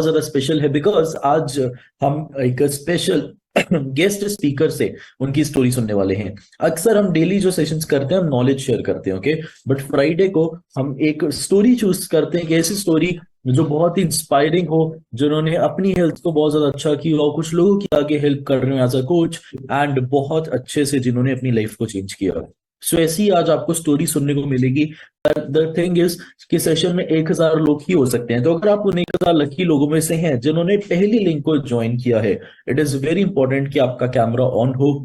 ज्यादा स्पेशल है बिकॉज आज हम एक स्पेशल गेस्ट स्पीकर से उनकी स्टोरी सुनने वाले हैं। अक्सर हम डेली जो सेशंस करते हैं हम नॉलेज शेयर करते हैं, ओके, बट फ्राइडे को हम एक स्टोरी चूज करते हैं, एक ऐसी स्टोरी जो बहुत ही इंस्पायरिंग हो, जिन्होंने अपनी हेल्थ को बहुत ज्यादा अच्छा किया हो, कुछ लोगों की आगे हेल्प कर रहे हैं एज अ कोच, एंड बहुत अच्छे से जिन्होंने अपनी लाइफ को चेंज किया। सो ऐसी ही आज आपको स्टोरी सुनने को मिलेगी। द थिंग इज कि सेशन में 1,000 लोग ही हो सकते हैं, तो अगर आप उन 1,000 लकी लोगों में से हैं जिन्होंने पहली लिंक को ज्वाइन किया है, इट इज वेरी इंपॉर्टेंट कि आपका कैमरा ऑन हो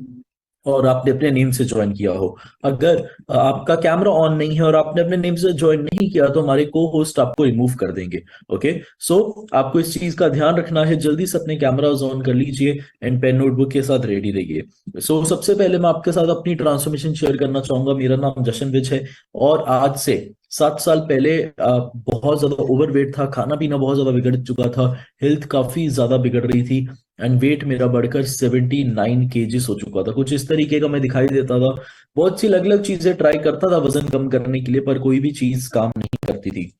और आपने अपने नेम से ज्वाइन किया हो। अगर आपका कैमरा ऑन नहीं है और आपने अपने नेम से ज्वाइन नहीं किया तो हमारे को होस्ट आपको रिमूव कर देंगे। ओके, सो आपको इस चीज का ध्यान रखना है, जल्दी से अपने कैमरा ऑन कर लीजिए एंड पेन नोटबुक के साथ रेडी रहिए। सो सबसे पहले मैं आपके साथ अपनी ट्रांसफॉर्मेशन शेयर करना चाहूंगा। मेरा नाम जशन विज है और आज से 7 साल पहले बहुत ज्यादा ओवरवेट था, खाना पीना बहुत ज्यादा बिगड़ चुका था, हेल्थ काफी ज्यादा बिगड़ रही थी एंड वेट मेरा बढ़कर 79 kg हो चुका था। कुछ इस तरीके का मैं दिखाई देता था। बहुत सी अलग अलग चीजें ट्राई करता था वजन कम करने के लिए, पर कोई भी चीज काम नहीं करती थी।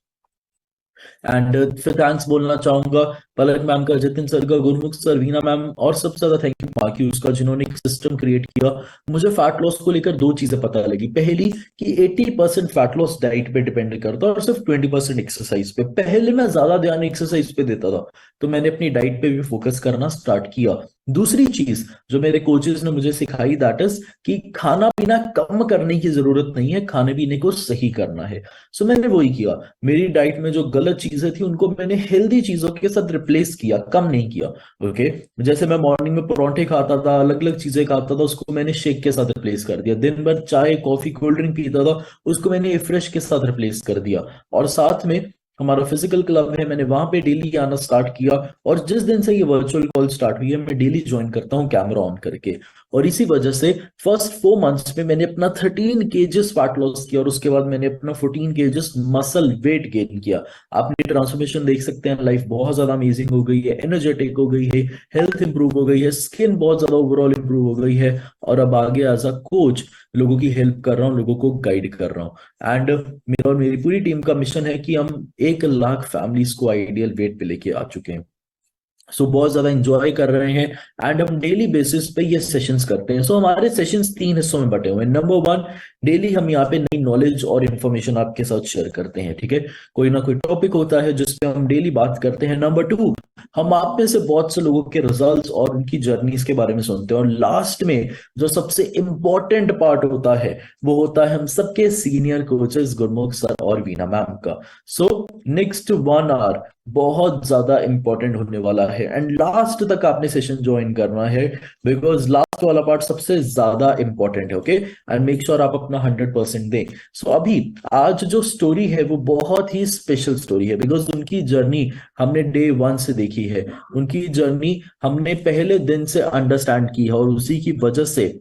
एंड फिर थैंक्स बोलना चाहूंगा पलक मैम का, जतिन सर का, गुरमुख सर, वीना मैम, और सबसे ज्यादा थैंक यू माक्यूज का, जिन्होंने एक सिस्टम क्रिएट किया। मुझे फैट लॉस को लेकर दो चीजें पता लगी। पहली कि 80% फैट लॉस डाइट पे डिपेंड करता है और सिर्फ 20% एक्सरसाइज पे। पहले मैं ज्यादा ध्यान एक्सरसाइज पे देता था, तो मैंने अपनी डाइट पे भी फोकस करना स्टार्ट किया। दूसरी चीज जो मेरे कोचेस ने मुझे सिखाई, दैट इज कि खाना पीना कम करने की जरूरत नहीं है, खाने पीने को सही करना है। सो मैंने वही किया। मेरी डाइट में जो गलत चीजें थी उनको मैंने हेल्दी चीजों के साथ रिप्लेस किया, कम नहीं किया। ओके, जैसे मैं मॉर्निंग में परोंठे खाता था, अलग अलग चीजें खाता था, उसको मैंने शेक के साथ रिप्लेस कर दिया। दिन भर चाय कॉफी कोल्ड ड्रिंक पीता था, उसको मैंने फ्रेश के साथ रिप्लेस कर दिया। और साथ में हमारा फिजिकल क्लब है, मैंने वहां पे डेली आना स्टार्ट किया। और जिस दिन से ये वर्चुअल कॉल स्टार्ट हुई है मैं डेली ज्वाइन करता हूँ कैमरा ऑन करके। और इसी वजह से फर्स्ट 4 मंथ्स में मैंने अपना 13 kgs फैट लॉस किया और उसके बाद मैंने अपना 14 kgs मसल वेट गेन किया। आपने ट्रांसफॉर्मेशन देख सकते हैं, लाइफ बहुत ज्यादा अमेजिंग हो गई है, एनर्जेटिक हो गई है, हेल्थ इंप्रूव हो गई है, स्किन बहुत ज्यादा ओवरऑल इंप्रूव हो गई है। और अब आगे एज अ कोच लोगों की हेल्प कर रहा हूँ, लोगों को गाइड कर रहा हूँ। एंड मेरा और मेरी पूरी टीम का मिशन है कि हम 1 लाख फैमिलीज को आइडियल वेट पे लेके आ चुके हैं। सो बहुत ज्यादा इंजॉय कर रहे हैं एंड हम डेली बेसिस पे ये सेशंस करते हैं। सो हमारे सेशंस 3 हिस्सों में बटे हुए हैं। नंबर 1, डेली हम यहाँ पे नई नॉलेज और इन्फॉर्मेशन आपके साथ शेयर करते हैं, ठीक है। कोई ना कोई टॉपिक होता है जिसपे हम डेली बात करते हैं। नंबर 2, हम आप में से बहुत से लोगों के रिजल्ट्स और उनकी जर्नीज के बारे में सुनते हैं। और लास्ट में जो सबसे इंपॉर्टेंट पार्ट होता है वो होता है हम सबके सीनियर कोचेस गुरमुख सर और वीना मैम का। सो नेक्स्ट 1 आवर बहुत ज्यादा इंपॉर्टेंट होने वाला है एंड लास्ट तक आपने सेशन ज्वाइन करना है, बिकॉज लास्ट वाला पार्ट सबसे ज्यादा इंपॉर्टेंट है। ओके, एंड मेक श्योर आप अपना 100% दें। सो अभी आज जो स्टोरी है वो बहुत ही स्पेशल स्टोरी है, बिकॉज उनकी जर्नी हमने डे 1 से देखी है। उनकी जर्नी हमने पहले दिन से अंडरस्टैंड की है और उसी की वजह से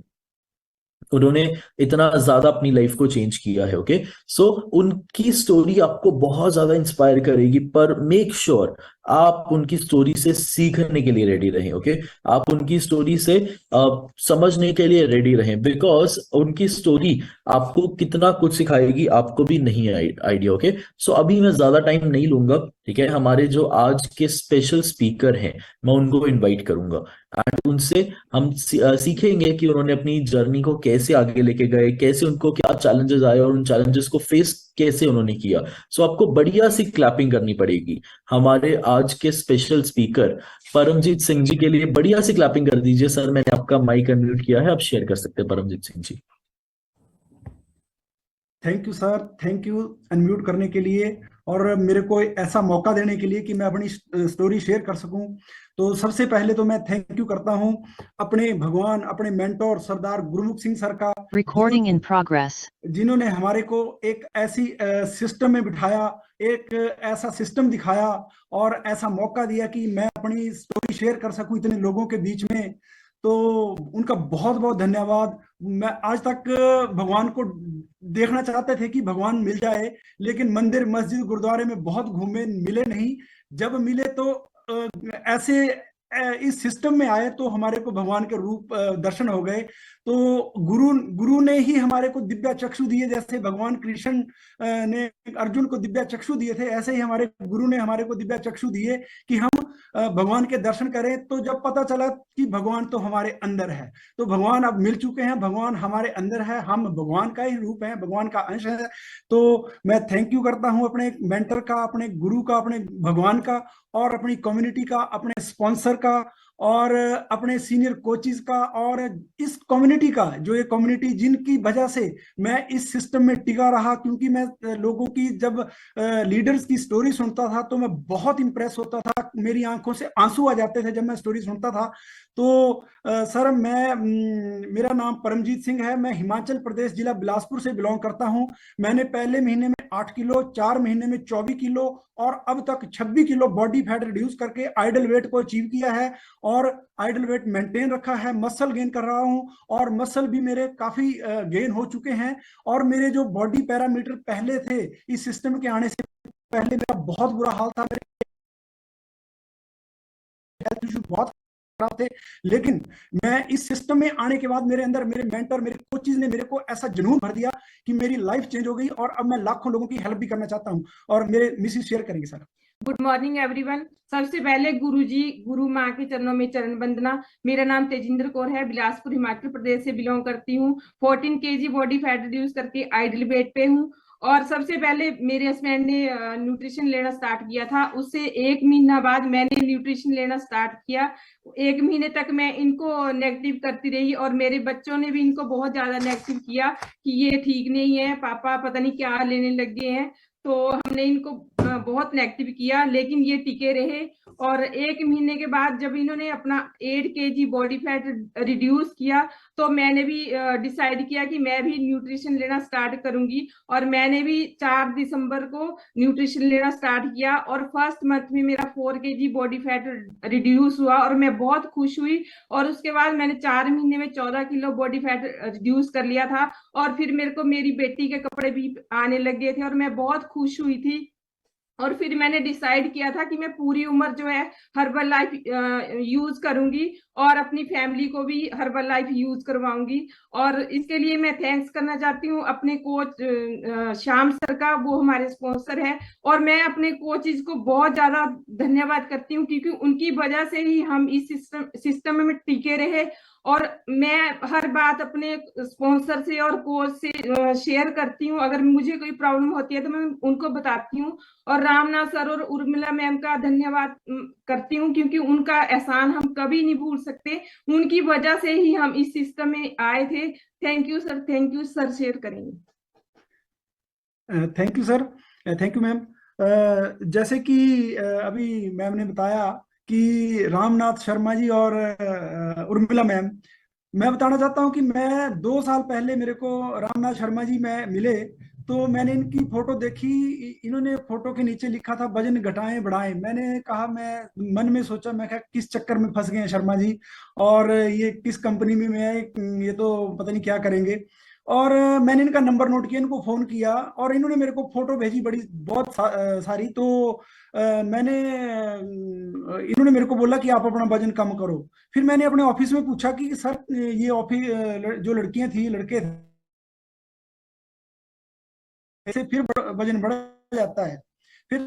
उन्होंने इतना ज्यादा अपनी लाइफ को चेंज किया है। ओके, सो उनकी स्टोरी आपको बहुत ज्यादा इंस्पायर करेगी, पर मेक श्योर आप उनकी स्टोरी से सीखने के लिए रेडी रहें। ओके, आप उनकी स्टोरी से समझने के लिए रेडी रहें, बिकॉज उनकी स्टोरी आपको कितना कुछ सिखाएगी आपको भी नहीं आइडिया। ओके, सो अभी मैं ज्यादा टाइम नहीं लूंगा, ठीक है। हमारे जो आज के स्पेशल स्पीकर हैं मैं उनको इनवाइट करूंगा एंड उनसे हम सीखेंगे कि उन्होंने अपनी जर्नी को कैसे आगे लेके गए, कैसे उनको क्या चैलेंजेस आए और उन चैलेंजेस को फेस कैसे उन्होंने किया। सो आपको बढ़िया सी क्लैपिंग करनी पड़ेगी हमारे आज के स्पेशल स्पीकर परमजीत सिंह जी के लिए। बढ़िया सी क्लैपिंग कर दीजिए। सर मैंने आपका माइक अनम्यूट किया है, आप शेयर कर सकते हैं Paramjit Singh ji. Thank you sir, thank you unmute करने के लिए और मेरे को ऐसा मौका देने के लिए कि मैं अपनी स्टोरी शेयर कर सकूं। तो सबसे पहले तो मैं थैंक यू करता हूं अपने भगवान, अपने मेंटोर सरदार गुरमुख सिंह सर का, Recording in progress. जिन्होंने हमारे को एक ऐसी सिस्टम में बिठाया, एक ऐसा सिस्टम दिखाया और ऐसा मौका दिया कि मैं अपनी स्टोरी शेयर कर सकूं इतने लोगों के बीच में। तो उनका बहुत बहुत धन्यवाद। मैं आज तक भगवान को देखना चाहते थे कि भगवान मिल जाए, लेकिन मंदिर मस्जिद गुरुद्वारे में बहुत घूमे, मिले नहीं। जब मिले तो ऐसे इस सिस्टम में आए तो हमारे को भगवान के रूप दर्शन हो गए। तो गुरु गुरु ने ही हमारे को दिव्य चक्षु दिए, जैसे भगवान कृष्ण ने अर्जुन को दिव्य चक्षु दिए थे, ऐसे ही हमारे गुरु ने हमारे को दिव्य चक्षु दिए कि हम भगवान के दर्शन करें। तो जब पता चला कि भगवान तो हमारे अंदर है, तो भगवान अब मिल चुके हैं, भगवान हमारे अंदर है, हम भगवान का ही रूप है, भगवान का अंश है। तो मैं थैंक यू करता हूं अपने मेंटर का, अपने गुरु का, अपने भगवान का, और अपनी कम्युनिटी का, अपने स्पॉन्सर का, और अपने सीनियर कोचिज का, और इस कम्युनिटी का, जो ये कम्युनिटी जिनकी वजह से मैं इस सिस्टम में टिका रहा। क्योंकि मैं लोगों की जब लीडर्स की स्टोरी सुनता था तो मैं बहुत इंप्रेस होता था, मेरी आंखों से आंसू आ जाते थे जब मैं स्टोरी सुनता था। तो सर, मेरा नाम परमजीत सिंह है, मैं हिमाचल प्रदेश जिला बिलासपुर से बिलोंग करता हूं। मैंने पहले महीने में 8 किलो, 4 महीने में 24 किलो, और अब तक 26 किलो बॉडी फैट रिड्यूस करके आइडल वेट को अचीव किया है, और आइडल वेट मेंटेन रखा है। मसल गेन कर रहा हूं, और मसल भी मेरे काफी गेन हो चुके हैं। और मेरे जो बॉडी पैरामीटर पहले थे इस सिस्टम के आने से पहले, मेरा बहुत बुरा हाल था, मेरे हेल्थ इशू बहुत खराब थे। लेकिन मैं इस सिस्टम में आने के बाद मेरे अंदर मेरे मेंटर, मेरे कोचेज ने मेरे को ऐसा जुनून भर दिया कि मेरी लाइफ चेंज हो गई, और अब मैं लाखों लोगों की हेल्प भी करना चाहता हूं। और मेरे मिसेस शेयर करेंगे सर। Good morning everyone. सबसे पहले गुरु जी, गुरु माँ के चरणों में चरण वंदना। मेरा नाम तेजिंदर कौर है, बिलासपुर हिमाचल प्रदेश से बिलोंग करती हूँ। 14 केजी बॉडी फैट रिड्यूस करके आइडल वेट पे हूँ। और सबसे पहले मेरे हस्बैंड ने न्यूट्रिशन लेना स्टार्ट किया था, उससे 1 महीना बाद मैंने न्यूट्रिशन लेना स्टार्ट किया। 1 महीने तक मैं इनको नेगेटिव करती रही, और मेरे बच्चों ने भी इनको बहुत ज्यादा नेगेटिव किया कि ये ठीक नहीं है, पापा पता नहीं क्या लेने लग गए हैं। तो हमने इनको बहुत नेगेटिव किया, लेकिन ये टिके रहे। और 1 महीने के बाद जब इन्होंने अपना 8 केजी बॉडी फैट रिड्यूस किया, तो मैंने भी डिसाइड किया कि मैं भी न्यूट्रिशन लेना स्टार्ट करूंगी। और मैंने भी 4 दिसंबर को न्यूट्रिशन लेना स्टार्ट किया, और फर्स्ट मंथ में मेरा 4 केजी बॉडी फैट रिड्यूस हुआ, और मैं बहुत खुश हुई। और उसके बाद मैंने 4 महीने में 14 किलो बॉडी फैट रिड्यूस कर लिया था। और फिर मेरे को मेरी बेटी के कपड़े भी आने लग गए थे, और मैं बहुत खुश हुई थी। और फिर मैंने डिसाइड किया था कि मैं पूरी उम्र जो है हर्बल लाइफ यूज करूंगी, और अपनी फैमिली को भी हर्बल लाइफ यूज करवाऊंगी। और इसके लिए मैं थैंक्स करना चाहती हूँ अपने कोच श्याम सर का, वो हमारे स्पॉन्सर है। और मैं अपने कोचेज को बहुत ज्यादा धन्यवाद करती हूँ, क्योंकि उनकी वजह से ही हम इस सिस्टम में टिके रहे। और मैं हर बात अपने स्पॉन्सर से और कोच से शेयर करती हूँ। अगर मुझे कोई प्रॉब्लम होती है तो मैं उनको बताती हूँ। और रामनाथ सर और उर्मिला मैम का धन्यवाद करती हूँ, क्योंकि उनका एहसान हम कभी नहीं भूल सकते। उनकी वजह से ही हम इस सिस्टम में आए थे। Thank you sir, thank you sir. Share करेंगे। Thank you sir, thank you ma'am. जैसे कि अभी मैम ने बताया कि रामनाथ शर्मा जी और उर्मिला मैम, मैं बताना चाहता हूँ कि मैं 2 साल पहले मेरे को रामनाथ शर्मा जी में मिले, तो मैंने इनकी फोटो देखी। इन्होंने फोटो के नीचे लिखा था वजन घटाएं बढ़ाएं। मैंने कहा, मैं मन में सोचा, मैं कहा किस चक्कर में फंस गए हैं शर्मा जी, और ये किस कंपनी में मैं, ये तो पता नहीं क्या करेंगे। और मैंने इनका नंबर नोट किया, इनको फोन किया, और इन्होंने मेरे को फोटो भेजी बड़ी बहुत सारी। तो मैंने इन्होंने मेरे को बोला कि आप अपना वजन कम करो। फिर मैंने अपने ऑफिस में पूछा कि सर, ये ऑफिस जो लड़कियां थी, लड़के थे, फिर वजन बढ़ जाता है। फिर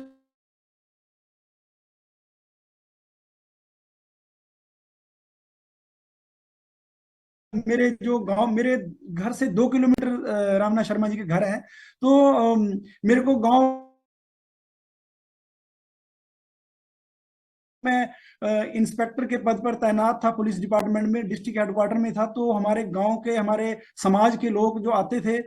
मेरे जो गांव, मेरे घर से 2 किलोमीटर रामनाथ शर्मा जी के घर है। तो मेरे को गांव में इंस्पेक्टर के पद पर तैनात था, पुलिस डिपार्टमेंट में, डिस्ट्रिक्ट हेडक्वार्टर में था। तो हमारे गांव के, हमारे समाज के लोग जो आते थे,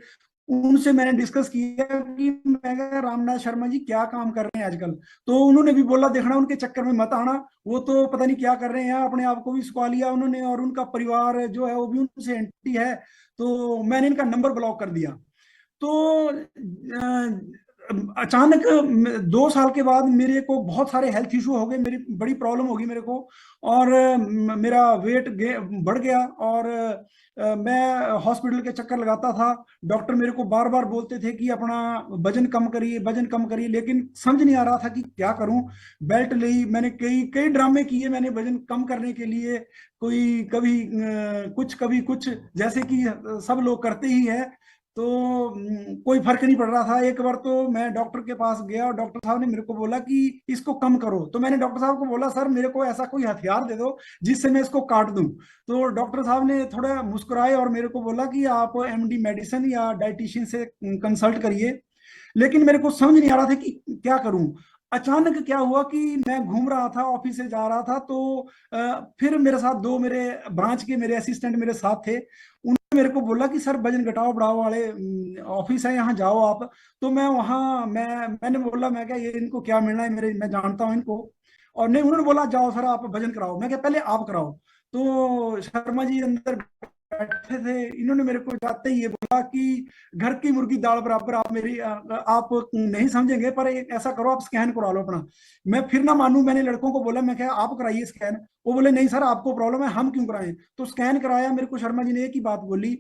उनसे मैंने डिस्कस किया कि मैं कहा, रामनाथ शर्मा जी क्या काम कर रहे हैं आजकल। तो उन्होंने भी बोला, देखना उनके चक्कर में मत आना, वो तो पता नहीं क्या कर रहे हैं। अपने आप को भी सुखा लिया उन्होंने, और उनका परिवार जो है वो भी उनसे एंटी है। तो मैंने इनका नंबर ब्लॉक कर दिया। तो अचानक 2 साल के बाद मेरे को बहुत सारे हेल्थ इशू हो गए, मेरी बड़ी प्रॉब्लम होगी मेरे को, और मेरा वेट बढ़ गया। और मैं हॉस्पिटल के चक्कर लगाता था। डॉक्टर मेरे को बार बार बोलते थे कि अपना वजन कम करिए, वजन कम करिए, लेकिन समझ नहीं आ रहा था कि क्या करूं। बेल्ट ली मैंने, कई कई ड्रामे किए मैंने वजन कम करने के लिए। कोई कभी कुछ, कभी कुछ, जैसे कि सब लोग करते ही है। तो कोई फर्क नहीं पड़ रहा था। एक बार तो मैं डॉक्टर के पास गया और डॉक्टर साहब ने मेरे को बोला कि इसको कम करो। तो मैंने डॉक्टर साहब को बोला, सर मेरे को ऐसा कोई हथियार दे दो जिससे मैं इसको काट दूं। तो डॉक्टर साहब ने थोड़ा मुस्कुराए और मेरे को बोला कि आप एमडी मेडिसिन या डाइटिशियन से कंसल्ट करिए। लेकिन मेरे को समझ नहीं आ रहा था कि क्या करूं। अचानक क्या हुआ कि मैं घूम रहा था, ऑफिस से जा रहा था, तो फिर मेरे साथ दो मेरे ब्रांच के मेरे असिस्टेंट मेरे साथ थे। उन्होंने मेरे को बोला कि सर वजन घटाओ बढ़ाओ वाले ऑफिस है, यहाँ जाओ आप। तो मैं वहाँ मैंने बोला, मैं क्या ये इनको क्या मिलना है, मेरे मैं जानता हूँ इनको। और नहीं, उन्होंने बोला जाओ सर आप वजन कराओ। मैं क्या पहले आप कराओ। तो शर्मा जी अंदर बैठे थे, इन्होंने मेरे को जाते ही ये बोला कि घर की मुर्गी दाल बराबर, आप मेरी आप नहीं समझेंगे, पर एक ऐसा करो आप स्कैन करा लो अपना। मैं फिर ना मानूं, मैंने लड़कों को बोला, मैं क्या आप कराइए स्कैन। वो बोले नहीं सर आपको प्रॉब्लम है, हम क्यों कराएं। तो स्कैन कराया। मेरे को शर्मा जी ने एक ही बात बोली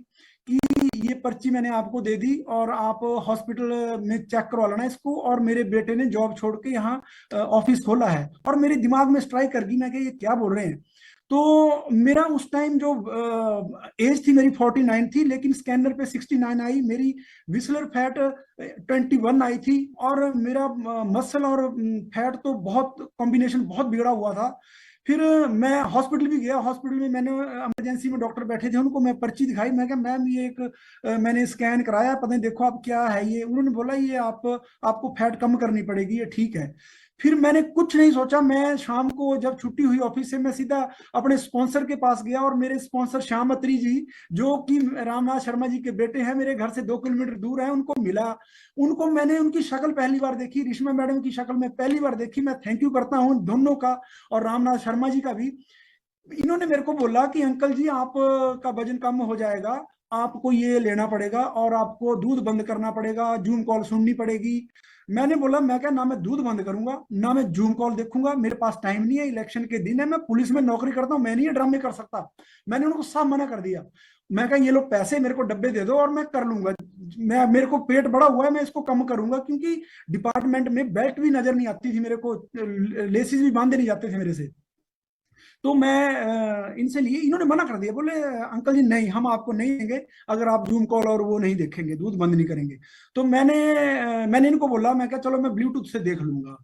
कि ये पर्ची मैंने आपको दे दी और आप हॉस्पिटल में चेक करवा लेना इसको। और मेरे बेटे ने जॉब छोड़ के यहाँ ऑफिस खोला है। और मेरे दिमाग में स्ट्राइक कर गई, मैं क्या ये क्या बोल रहे हैं। तो मेरा उस टाइम जो एज थी मेरी 49 थी, लेकिन स्कैनर पे 69 आई। मेरी विसलर फैट 21 आई थी। और मेरा मसल और फैट तो बहुत कॉम्बिनेशन बहुत बिगड़ा हुआ था। फिर मैं हॉस्पिटल भी गया। हॉस्पिटल में मैंने इमरजेंसी में डॉक्टर बैठे थे, उनको मैं पर्ची दिखाई। मैं क्या मैम ये एक मैंने स्कैन कराया, पता नहीं देखो आप क्या है ये। उन्होंने बोला ये आपको फैट कम करनी पड़ेगी, ये ठीक है। फिर मैंने कुछ नहीं सोचा, मैं शाम को जब छुट्टी हुई ऑफिस से, मैं सीधा अपने स्पॉन्सर के पास गया। और मेरे स्पॉन्सर श्याम अत्री जी, जो कि रामनाथ शर्मा जी के बेटे हैं, मेरे घर से 2 किलोमीटर दूर है, उनको मिला। उनको मैंने उनकी शक्ल पहली बार देखी, रिश्मा मैडम की शक्ल मैं पहली बार देखी। मैं थैंक यू करता हूँ दोनों का और रामनाथ शर्मा जी का भी। इन्होंने मेरे को बोला कि अंकल जी आप का वजन कम हो जाएगा, आपको ये लेना पड़ेगा और आपको दूध बंद करना पड़ेगा, जूम कॉल सुननी पड़ेगी। मैंने बोला मैं क्या, ना मैं दूध बंद करूंगा ना मैं जूम कॉल देखूंगा, मेरे पास टाइम नहीं है, इलेक्शन के दिन है, मैं पुलिस में नौकरी करता हूँ, मैं नहीं ये ड्रामे कर सकता। मैंने उनको साफ मना कर दिया। मैं क्या ये लोग पैसे मेरे को डब्बे दे दो और मैं कर लूंगा। मेरे को पेट बड़ा हुआ है, मैं इसको कम करूंगा। क्योंकि डिपार्टमेंट में बेल्ट भी नजर नहीं आती थी मेरे को, लेसिस भी बांधे नहीं जाते थे मेरे से। तो मैं इनसे लिए, इन्होंने मना कर दिया। बोले अंकल जी नहीं, हम आपको नहीं देंगे अगर आप जूम कॉल और वो नहीं देखेंगे, दूध बंद नहीं करेंगे। तो मैंने इनको बोला, मैं क्या चलो मैं ब्लूटूथ से देख लूंगा।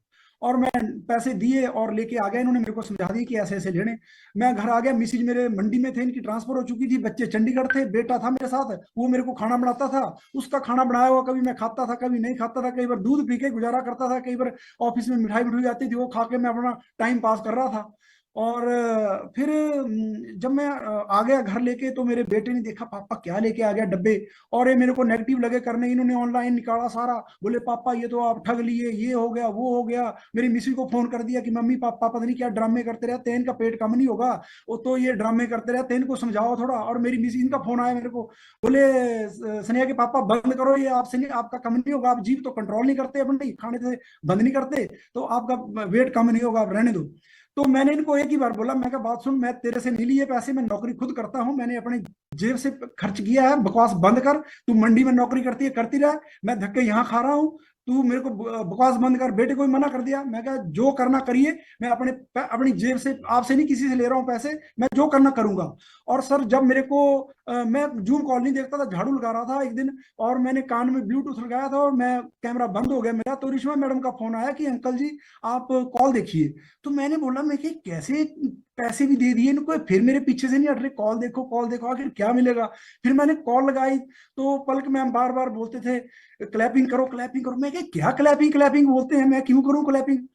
और मैं पैसे दिए और लेके आ गया। इन्होंने मेरे को समझा दिया कि ऐसे ऐसे लेने। मैं घर आ गया। मिसिज मेरे मंडी में थे, इनकी ट्रांसफर हो चुकी थी, बच्चे चंडीगढ़ थे, बेटा था मेरे साथ, वो मेरे को खाना बनाता था। उसका खाना बनाया हुआ कभी मैं खाता था कभी नहीं खाता था। कई बार दूध पी के गुजारा करता था, कई बार ऑफिस में मिठाई मिठाई जाती थी, वो खा के मैं अपना टाइम पास कर रहा था। और फिर जब मैं आ गया घर लेके, तो मेरे बेटे ने देखा पापा क्या लेके आ गया डब्बे। और ये मेरे को नेगेटिव लगे करने। इन्होंने ऑनलाइन निकाला सारा, बोले पापा ये तो आप ठग लिए, ये हो गया वो हो गया। मेरी मिसी को फोन कर दिया कि मम्मी पापा पता नहीं क्या ड्रामे करते रहते हैं, इनका पेट कम नहीं होगा, वो तो ये ड्रामे करते रहते हैं, इनको समझाओ थोड़ा। और मेरी मिसी, इनका फोन आया मेरे को, बोले सनिया के पापा बंद करो, ये आपसे नहीं, आपका कम नहीं होगा, आप जीभ तो कंट्रोल नहीं करते अपने, खाने से बंद नहीं करते, तो आपका वेट कम नहीं होगा, आप रहने दो। तो मैंने इनको एक ही बार बोला, मैं क्या बात सुन, मैं तेरे से नहीं लिए पैसे, मैं नौकरी खुद करता हूं, मैंने अपने जेब से खर्च किया है, बकवास बंद कर। तू मंडी में नौकरी करती है करती रह, मैं धक्के यहाँ खा रहा हूँ, तू मेरे को बकवास बंद कर। बेटे को भी मना कर दिया। मैं क्या जो करना करिए, मैं अपनी जेब से, आपसे नहीं किसी से ले रहा हूँ पैसे, मैं जो करना करूंगा। और सर जब मेरे को मैं जूम कॉल नहीं देखता था, झाड़ू लगा रहा था एक दिन, और मैंने कान में ब्लूटूथ लगाया था और मैं कैमरा बंद हो गया मेरा, तो रिश्मा मैडम का फोन आया कि अंकल जी आप कॉल देखिए। तो मैंने बोला मैं कि कैसे, पैसे भी दे दिए इनको, फिर मेरे पीछे से नहीं हट रहे, कॉल देखो आखिर क्या मिलेगा। फिर मैंने कॉल लगाई, तो पलक मैम बार बार बोलते थे क्लैपिंग करो क्लैपिंग करो। मैं क्या क्लैपिंग क्लैपिंग बोलते हैं, मैं क्यों करूं क्लैपिंग।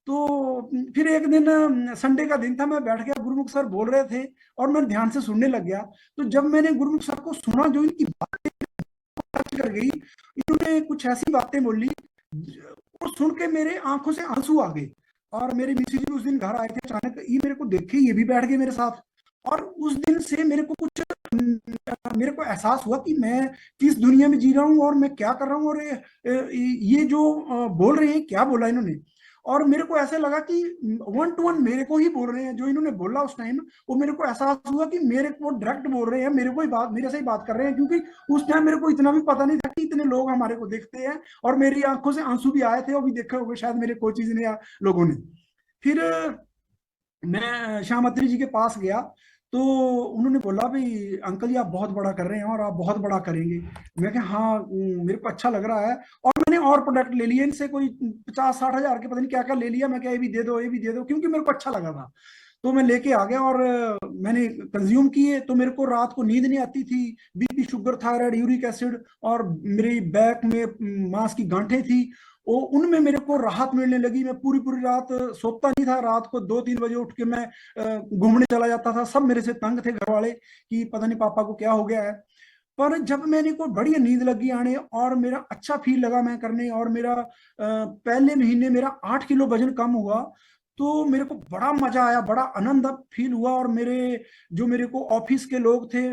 तो फिर एक दिन संडे का दिन था, मैं बैठ गया, गुरुमुख सर बोल रहे थे और मैं ध्यान से सुनने लग गया। तो जब मैंने गुरुमुख सर को सुना, जो इनकी बातें टच कर गई, इन्होंने कुछ ऐसी बातें बोली, और सुन के मेरे आंखों से आंसू आ गए। और मेरे मिसेज भी उस दिन घर आए थे अचानक, ये मेरे को देखे, ये भी बैठ गए मेरे साथ। और उस दिन से मेरे को कुछ मेरे को एहसास हुआ कि मैं किस दुनिया में जी रहा हूँ और मैं क्या कर रहा हूँ। और ये जो बोल रहे हैं, क्या बोला इन्होंने। और मेरे को ऐसे लगा कि 1 to 1 मेरे को ही बोल रहे हैं, जो इन्होंने बोला उस टाइम, वो मेरे को एहसास हुआ कि मेरे को डायरेक्ट बोल रहे हैं, मेरे को ही बात, मेरे से ही बात कर रहे हैं। क्योंकि उस टाइम मेरे को इतना भी पता नहीं था कि इतने लोग हमारे को देखते हैं। और मेरी आंखों से आंसू भी आए थे, वो भी देखे होंगे शायद मेरे कोचीज ने या लोगों ने। फिर मैं श्याम अत्री जी के पास गया। तो उन्होंने बोला भी अंकल जी आप बहुत बड़ा कर रहे हैं और आप बहुत बड़ा करेंगे। मैं कहा हाँ मेरे को अच्छा लग रहा है। और मैंने और प्रोडक्ट ले लिए इनसे, कोई 50-60 हजार के पता नहीं क्या क्या ले लिया। मैं क्या ये भी दे दो ये भी दे दो, क्योंकि मेरे को अच्छा लगा था। तो मैं लेके आ गया और मैंने कंज्यूम किए। तो मेरे को रात को नींद नहीं आती थी। BP, sugar, thyroid, uric acid और मेरी बैक में मांस की गांठें थी, वो उनमें मेरे को राहत मिलने लगी। मैं पूरी पूरी रात सोता नहीं था। रात को 2-3 बजे उठ के मैं घूमने चला जाता था। सब मेरे से तंग थे घर वाले कि पता नहीं पापा को क्या हो गया है। पर जब मैंने को बढ़िया नींद लगी आने और मेरा अच्छा फील लगा मैं करने, और मेरा पहले महीने मेरा 8 किलो वजन कम हुआ, तो मेरे को बड़ा मजा आया, बड़ा आनंद फील हुआ। और मेरे जो मेरे को ऑफिस के लोग थे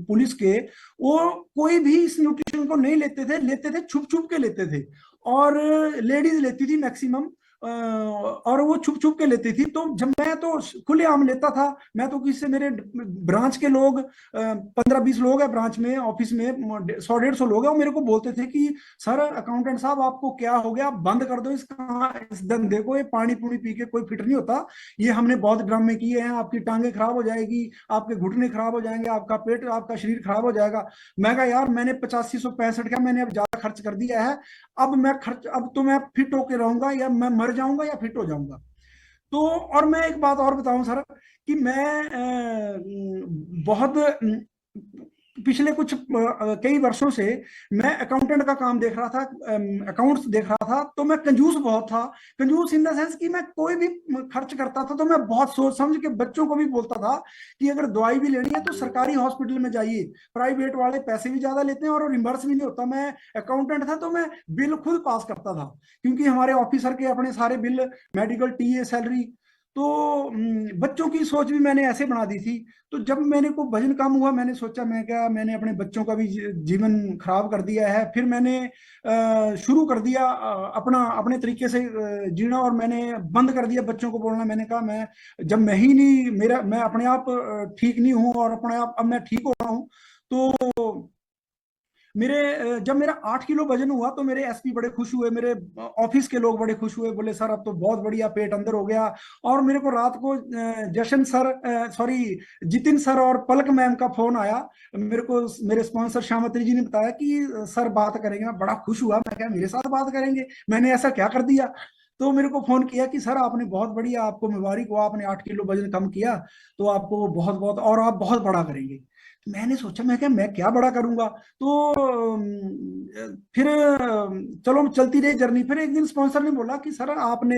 पुलिस के, वो कोई भी इस न्यूट्रिशन को नहीं लेते थे, लेते थे छुप छुप के लेते थे। और लेडीज लेती थी मैक्सिमम, और वो छुप छुप के लेती थी। तो जब मैं तो खुलेआम लेता था, मैं तो किसी से, मेरे ब्रांच के लोग 15-20 लोग हैं ब्रांच में, ऑफिस में 100-150 लोग हैं, वो मेरे को बोलते थे कि सर अकाउंटेंट साहब आपको क्या हो गया, आप बंद कर दो इस धंधे को, ये पानी पूरी पी के कोई फिट नहीं होता, ये हमने बहुत ड्रामे किए हैं, आपकी टांगे खराब हो जाएगी, आपके घुटने खराब हो जाएंगे, आपका पेट, आपका शरीर खराब हो जाएगा। मैं कहा यार मैंने 8565 का मैंने अब ज्यादा खर्च कर दिया है, अब तो मैं फिट होके रहूंगा, या मैं मर जाऊंगा या फिट हो जाऊंगा। तो और मैं एक बात और बताऊं सर, कि मैं बहुत पिछले कुछ कई वर्षों से मैं अकाउंटेंट का काम देख रहा था, अकाउंट्स देख रहा था। तो मैं कंजूस बहुत था। कंजूस इन द सेंस कि मैं कोई भी खर्च करता था तो मैं बहुत सोच समझ के बच्चों को भी बोलता था कि अगर दवाई भी लेनी है तो सरकारी हॉस्पिटल में जाइए, प्राइवेट वाले पैसे भी ज्यादा लेते हैं और रिम्बर्स भी नहीं होता। मैं अकाउंटेंट था तो मैं बिल खुद पास करता था, क्योंकि हमारे ऑफिसर के अपने सारे बिल, मेडिकल, टीए, सैलरी। तो बच्चों की सोच भी मैंने ऐसे बना दी थी। तो जब मैंने को वजन कम हुआ, मैंने सोचा मैं क्या, मैंने अपने बच्चों का भी जीवन खराब कर दिया है। फिर मैंने शुरू कर दिया अपना अपने तरीके से जीना, और मैंने बंद कर दिया बच्चों को बोलना। मैंने कहा मैं, जब मैं ही नहीं, मेरा, मैं अपने आप ठीक नहीं हूँ और अपने आप अब मैं ठीक हो रहा हूँ। तो जब मेरा 8 किलो वजन हुआ तो मेरे एसपी बड़े खुश हुए, मेरे ऑफिस के लोग बड़े खुश हुए, बोले सर अब तो बहुत बढ़िया पेट अंदर हो गया। और मेरे को रात को जशन सर, सॉरी, जितिन सर और पलक मैम का फोन आया मेरे को। मेरे स्पॉन्सर श्यामत्री जी ने बताया कि सर बात करेंगे। मैं बड़ा खुश हुआ, मैं क्या मेरे साथ बात करेंगे, मैंने ऐसा क्या कर दिया। तो मेरे को फोन किया कि सर आपने बहुत बढ़िया, आपको मुबारक हो, आपने 8 किलो वजन कम किया, तो आपको बहुत बहुत, और आप बहुत बड़ा करेंगे। मैंने सोचा मैं क्या बड़ा करूंगा। तो फिर चलो चलती रही जर्नी। फिर एक दिन स्पॉन्सर ने बोला कि सर आपने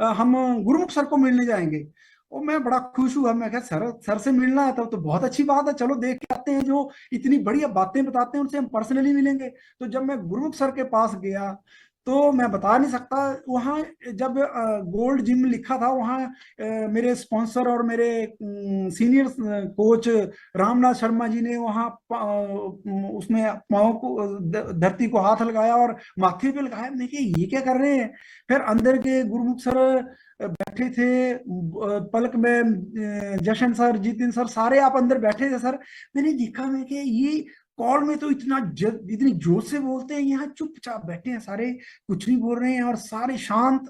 हम गुरुमुख सर को मिलने जाएंगे। और मैं बड़ा खुश हुआ, मैं सर सर से मिलना है तब तो बहुत अच्छी बात है, चलो देख के आते हैं, जो इतनी बढ़िया बातें बताते हैं उनसे हम पर्सनली मिलेंगे। तो जब मैं गुरुमुख सर के पास गया तो मैं बता नहीं सकता, वहाँ जब गोल्ड जिम लिखा था, वहाँ मेरे स्पॉन्सर और मेरे सीनियर कोच रामनाथ शर्मा जी ने वहाँ उसमें पाँव को, धरती को हाथ लगाया और माथे पे लगाया। मैं कि ये क्या कर रहे हैं। फिर अंदर के गुरुमुख सर बैठे थे, पलक में जशन सर, जितिन सर, सारे आप अंदर बैठे थे सर। मैंने देखा मैं कि ये कॉल में तो इतनी जोर से बोलते हैं, यहाँ चुपचाप बैठे हैं सारे, कुछ नहीं बोल रहे हैं और सारे शांत।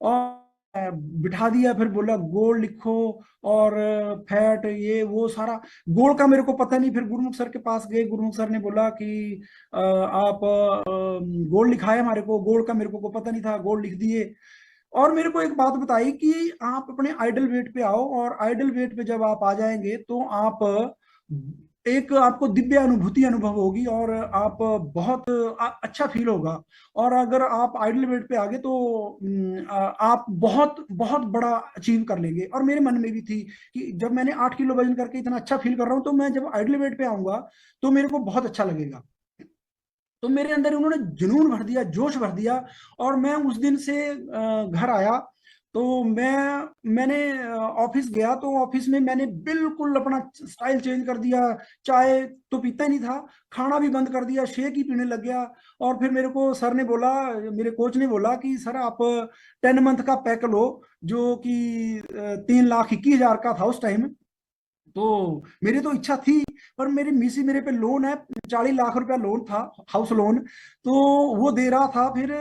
और बिठा दिया, फिर बोला गोल्ड लिखो और फैट, ये वो सारा। गोल्ड का मेरे को पता नहीं। फिर गुरुमुख सर के पास गए, गुरुमुख सर ने बोला कि आप गोल्ड लिखाए हमारे को। गोल्ड का मेरे को पता नहीं था, गोल्ड लिख दिए। और मेरे को एक बात बताई कि आप अपने आइडल वेट पे आओ, और आइडल वेट पे जब आप आ जाएंगे तो आप एक, आपको दिव्य अनुभूति अनुभव होगी और आप बहुत अच्छा फील होगा। और अगर आप आइडल वेट पे आ गए तो आप बहुत बहुत बड़ा अचीव कर लेंगे। और मेरे मन में भी थी कि जब मैंने 8 किलो वजन करके इतना अच्छा फील कर रहा हूँ, तो मैं जब आइडल वेट पे आऊंगा तो मेरे को बहुत अच्छा लगेगा। तो मेरे अंदर उन्होंने जुनून भर दिया, जोश भर दिया। और मैं उस दिन से घर आया तो मैंने ऑफिस गया, तो ऑफिस में मैंने बिल्कुल अपना स्टाइल चेंज कर दिया। चाय तो पीता ही नहीं था, खाना भी बंद कर दिया, शेक ही पीने लग गया। और फिर मेरे को सर ने बोला, मेरे कोच ने बोला कि सर आप 10 मंथ का पैक लो, जो कि 3,21,000 का था उस टाइम। तो मेरी तो इच्छा थी, पर मेरी मिसी मेरे पे लोन है, 40 लाख रुपया लोन था, हाउस लोन, तो वो दे रहा था। फिर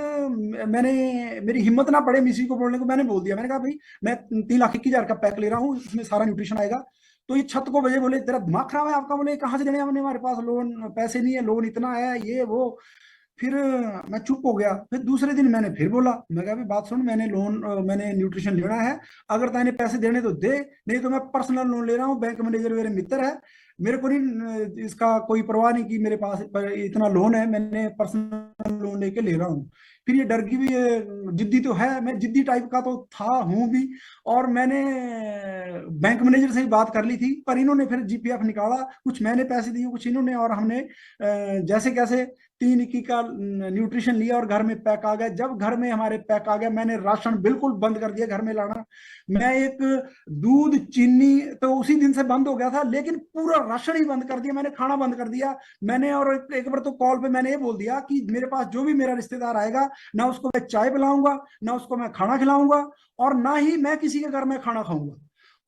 मैंने, मेरी हिम्मत ना पड़े मिसी को बोलने को, मैंने बोल दिया, मैंने कहा भाई मैं 3,21,000 का पैक ले रहा हूँ, इसमें सारा न्यूट्रिशन आएगा। तो ये छत को बजे बोले तेरा दिमाग खराब है आपका, बोले कहाँ से देने हमने, हमारे पास लोन पैसे नहीं है, लोन इतना है ये वो। फिर मैं चुप हो गया। फिर दूसरे दिन मैंने फिर बोला, मैं कहा भाई बात सुन, मैंने लोन मैंने न्यूट्रिशन लेना है, अगर तैने पैसे देने तो दे, नहीं तो मैं पर्सनल लोन ले रहा हूँ, बैंक मैनेजर मेरे मित्र है, मेरे को नहीं इसका कोई परवाह नहीं कि मेरे पास इतना लोन है, मैंने पर्सनल लोन लेके ले रहा हूँ। फिर ये डर की भी, जिद्दी तो है, मैं जिद्दी टाइप का तो था हूँ भी, और मैंने बैंक मैनेजर से भी बात कर ली थी, पर इन्होंने फिर जीपीएफ निकाला, कुछ मैंने पैसे दिए कुछ इन्होंने, और हमने जैसे कैसे 3 21 का न्यूट्रिशन लिया और घर में पैक आ गया। जब घर में हमारे पैक आ गया, मैंने राशन बिल्कुल बंद कर दिया घर में लाना। मैं एक दूध चीनी तो उसी दिन से बंद हो गया था, लेकिन पूरा राशन ही बंद कर दिया, मैंने खाना बंद कर दिया मैंने। और एक बार तो कॉल पे मैंने ये बोल दिया कि मेरे पास जो भी मेरा रिश्तेदार आएगा, ना उसको मैं चाय पिलाऊंगा, ना उसको मैं खाना खिलाऊंगा, और ना ही मैं किसी के घर में खाना खाऊंगा।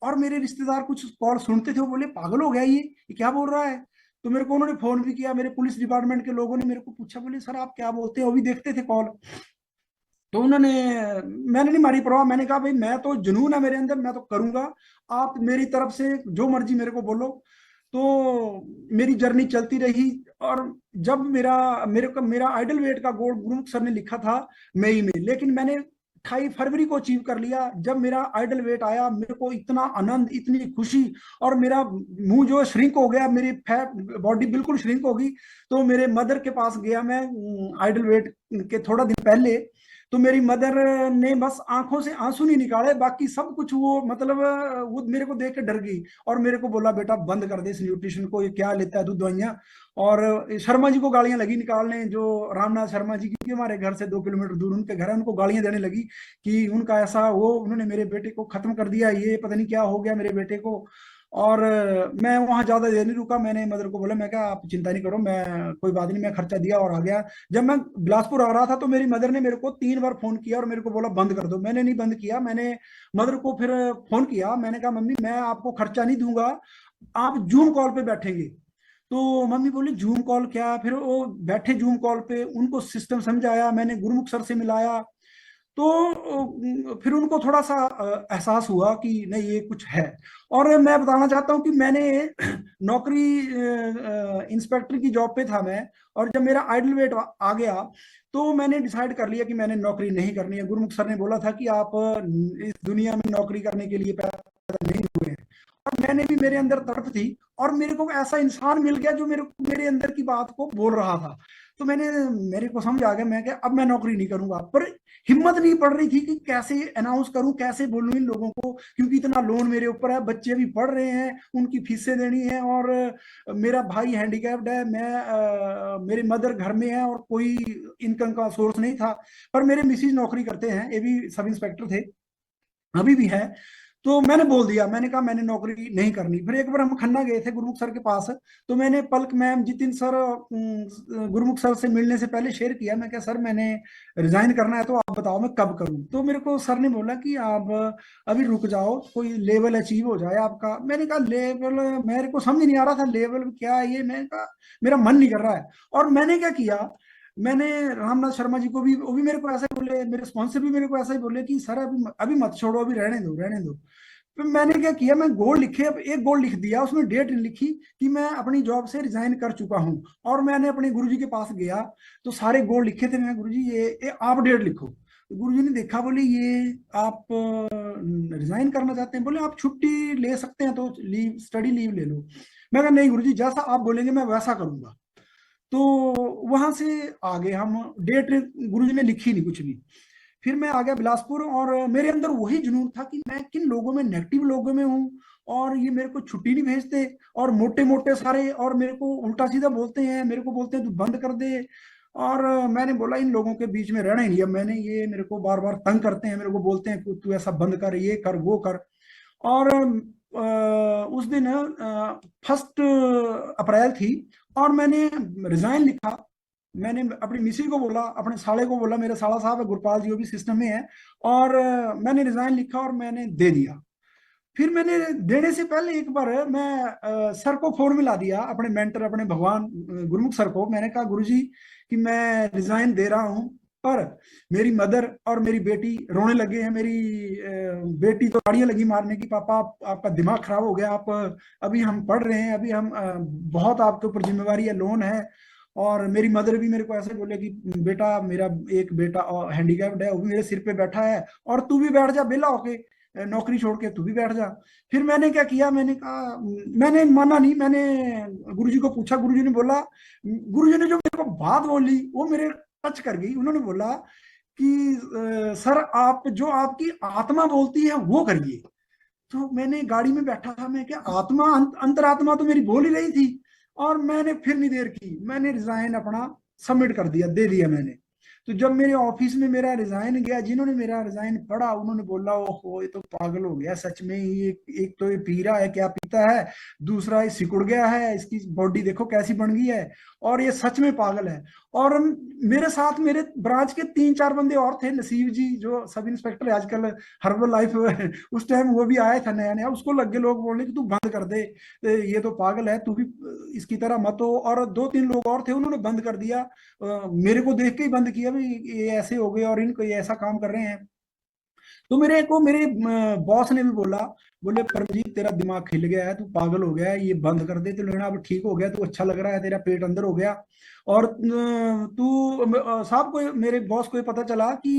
और मेरे रिश्तेदार कुछ कॉल सुनते थे, वो बोले पागल हो गया ये क्या बोल रहा है। तो मेरे को उन्होंने फोन भी किया, मेरे पुलिस डिपार्टमेंट के लोगों ने मेरे को पूछा, बोले सर आप क्या बोलते हो, अभी देखते थे कॉल। तो उन्होंने, मैंने नहीं मारी परवाह, मैंने कहा भाई मैं तो जुनून है मेरे अंदर, मैं तो करूंगा, आप मेरी तरफ से जो मर्जी मेरे को बोलो। तो मेरी जर्नी चलती रही। और जब मेरा आइडल वेट का गोल गुरुमुख सर ने लिखा था मई में, लेकिन मैंने 28 फरवरी को अचीव कर लिया। जब मेरा आइडल वेट आया, मेरे को इतना आनंद, इतनी खुशी, और मेरा मुंह जो श्रिंक हो गया, मेरी फैट बॉडी बिल्कुल श्रिंक होगी। तो मेरे मदर के पास गया मैं आइडल वेट के थोड़ा दिन पहले, तो मेरी मदर ने बस आंखों से आंसू नहीं निकाले, बाकी सब कुछ वो मतलब वो मेरे को देख के डर गई, और मेरे को बोला बेटा बंद कर दे इस न्यूट्रिशन को, ये क्या लेता है दूध दवाइयाँ। और शर्मा जी को गालियां लगी निकालने, जो रामनाथ शर्मा जी, क्योंकि हमारे घर से 2 किलोमीटर दूर उनके घर है, उनको गालियां देने लगी कि उनका ऐसा वो, उन्होंने मेरे बेटे को खत्म कर दिया, ये पता नहीं क्या हो गया मेरे बेटे को। और मैं वहां ज्यादा देर नहीं रुका, मैंने मदर को बोला, मैं क्या आप चिंता नहीं करो, मैं कोई बात नहीं, मैं खर्चा दिया और आ गया। जब मैं बिलासपुर आ रहा था, तो मेरी मदर ने मेरे को 3 बार फोन किया और मेरे को बोला बंद कर दो, मैंने नहीं बंद किया। मैंने मदर को फिर फोन किया, मैंने कहा मम्मी मैं आपको खर्चा नहीं दूंगा, आप जूम कॉल पे बैठेंगे। तो मम्मी बोली जूम कॉल क्या। फिर वो बैठे जूम कॉल पे, उनको सिस्टम समझाया, मैंने गुरुमुख सर से मिलाया। तो फिर उनको थोड़ा सा एहसास हुआ कि नहीं ये कुछ है। और मैं बताना चाहता हूँ कि मैंने नौकरी, इंस्पेक्टर की जॉब पे था मैं, और जब मेरा आइडल वेट आ गया, तो मैंने डिसाइड कर लिया कि मैंने नौकरी नहीं करनी है। गुरुमुख सर ने बोला था कि आप इस दुनिया में नौकरी करने के लिए पैदा नहीं हुए हैं। और मैंने भी, मेरे अंदर तड़प थी, और मेरे को ऐसा इंसान मिल गया जो मेरे अंदर की बात को बोल रहा था। तो मेरे को समझ आ गया, मैं क्या अब मैं नौकरी नहीं करूंगा। पर हिम्मत नहीं पड़ रही थी कि कैसे अनाउंस करूं, कैसे बोलूं इन लोगों को, क्योंकि इतना लोन मेरे ऊपर है, बच्चे भी पढ़ रहे हैं, उनकी फीसें देनी है, और मेरा भाई हैंडीकैप्ड है, मेरे मदर घर में है, और कोई इनकम का सोर्स नहीं था। पर मेरे मिसिज नौकरी करते हैं, ये भी सब इंस्पेक्टर थे, अभी भी है। तो मैंने बोल दिया, मैंने कहा मैंने नौकरी नहीं करनी। फिर एक बार हम खन्ना गए थे गुरुमुख सर के पास, तो मैंने पलक मैम, जितिन सर, गुरुमुख सर से मिलने से पहले शेयर किया, मैं क्या सर मैंने रिजाइन करना है, तो आप बताओ मैं कब करूं। तो मेरे को सर ने बोला कि आप अभी रुक जाओ, कोई लेवल अचीव हो जाए आपका। मैंने कहा लेवल, मेरे को समझ नहीं आ रहा था लेवल क्या है ये, मैंने कहा मेरा मन नहीं कर रहा है। और मैंने क्या किया, मैंने रामनाथ शर्मा जी को भी, वो भी मेरे को ऐसा ही बोले, मेरे स्पॉन्सर भी मेरे को ऐसा ही बोले कि सर अभी अभी मत छोड़ो, अभी रहने दो रहने दो। फिर मैंने क्या किया, मैं गोल लिखे, अब एक गोल लिख दिया, उसमें डेट लिखी कि मैं अपनी जॉब से रिजाइन कर चुका हूं। और मैंने अपने गुरुजी के पास गया, तो सारे गोल लिखे थे, मैं गुरुजी ये आप डेट लिखो। तो गुरुजी ने देखा, बोले ये आप रिजाइन करना चाहते हैं, बोले आप छुट्टी ले सकते हैं तो लीव, स्टडी लीव ले लो। मैं कहा नहीं गुरुजी, जैसा आप बोलेंगे मैं वैसा करूंगा। तो वहां से आगे हम, डेट गुरुजी ने लिखी नहीं कुछ भी। फिर मैं आ गया बिलासपुर, और मेरे अंदर वही जुनून था कि मैं किन लोगों में, नेगेटिव लोगों में हूँ, और ये मेरे को छुट्टी नहीं भेजते, और मोटे मोटे सारे, और मेरे को उल्टा सीधा बोलते हैं, मेरे को बोलते हैं तू बंद कर दे। और मैंने बोला इन लोगों के बीच में रहना ही नहीं। अब मैंने, ये मेरे को बार बार तंग करते हैं, मेरे को बोलते हैं तू ऐसा बंद कर, ये कर वो कर। और उस दिन 1 अप्रैल थी, और मैंने रिजाइन लिखा। मैंने अपनी मिसी को बोला, अपने साले को बोला, मेरे साला साहब है गुरपाल जी, वो भी सिस्टम में है, और मैंने रिजाइन लिखा और मैंने दे दिया। फिर मैंने देने से पहले एक बार मैं सर को फोन मिला दिया, अपने मेंटर, अपने भगवान गुरुमुख सर को। मैंने कहा गुरुजी कि मैं रिजाइन दे रहा हूं, पर मेरी मदर और मेरी बेटी रोने लगे हैं। मेरी बेटी तो गाड़ियां लगी मारने की, पापा आपका दिमाग खराब हो गया, आप अभी हम पढ़ रहे हैं, अभी हम बहुत आपके ऊपर जिम्मेवारी है, लोन है। और मेरी मदर भी मेरे को ऐसे बोले कि बेटा, मेरा एक बेटा हैंडीकैप्ड है, वो भी मेरे सिर पे बैठा है, और तू भी बैठ जा बेला होके, नौकरी छोड़ के तू भी बैठ जा। फिर मैंने क्या किया, मैंने कहा, मैंने माना नहीं, मैंने गुरुजी को पूछा। गुरुजी ने बोला, गुरुजी ने जो मेरे को बात बोली वो मेरे टच कर गई। उन्होंने बोला कि सर, आप जो आपकी आत्मा बोलती है वो करिए। तो मैंने गाड़ी में बैठा था, मैं क्या आत्मा, अंतरात्मा तो मेरी बोल ही रही थी। और मैंने फिर नहीं देर की, मैंने रिजाइन अपना सबमिट कर दिया, दे दिया मैंने। तो जब मेरे ऑफिस में मेरा रिजाइन गया, जिन्होंने मेरा रिजाइन पढ़ा उन्होंने बोला, ओहो ये तो पागल हो गया सच में ही, एक तो ये पी रहा है, क्या पीता है, दूसरा ये सिकुड़ गया है, इसकी बॉडी देखो कैसी बन गई है, और ये सच में पागल है। और मेरे साथ मेरे ब्रांच के 3-4 बंदे और थे, नसीब जी जो सब इंस्पेक्टर है आजकल हर्बल लाइफ उस टाइम वो भी आया था नया नया, उसको लगे लोग बोलने कि तू बंद कर दे, ये तो पागल है, तू भी इसकी तरह मत हो। और 2-3 लोग और थे, उन्होंने बंद कर दिया, मेरे को देख के ही बंद किया, भाई ये ऐसे हो गए और इनको ये ऐसा काम कर रहे हैं। तो मेरे को मेरे बॉस ने भी बोला, बोले परमजीत तेरा दिमाग खिल गया है, तू पागल हो गया है, ये बंद कर दे, तो लेना अब ठीक हो गया, तू अच्छा लग रहा है, तेरा पेट अंदर हो गया। और तू साहब को, मेरे बॉस को ये पता चला कि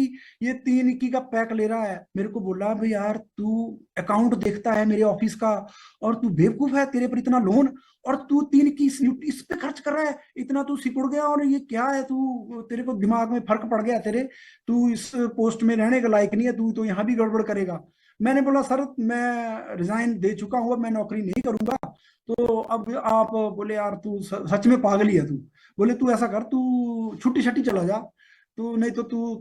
ये 3 इक्की का पैक ले रहा है। मेरे को बोला, भाई यार तू अकाउंट देखता है मेरे ऑफिस का, और तू बेवकूफ है, तेरे पर इतना लोन, और तू 3 इक्की इस पे खर्च कर रहा है, इतना तू सिकुड़ गया, और ये क्या है, तू, तेरे को दिमाग में फर्क पड़ गया तेरे, तू इस पोस्ट में रहने के लायक नहीं है, तू तो यहाँ भी गड़बड़ करेगा। मैंने बोला सर मैं रिजाइन दे चुका हूँ, अब मैं नौकरी नहीं करूंगा। तो अब आप, बोले यार तू सच में पागल ही है तू। बोले तू ऐसा कर, तू छुट्टी छट्टी चला जा, तू नहीं तो तू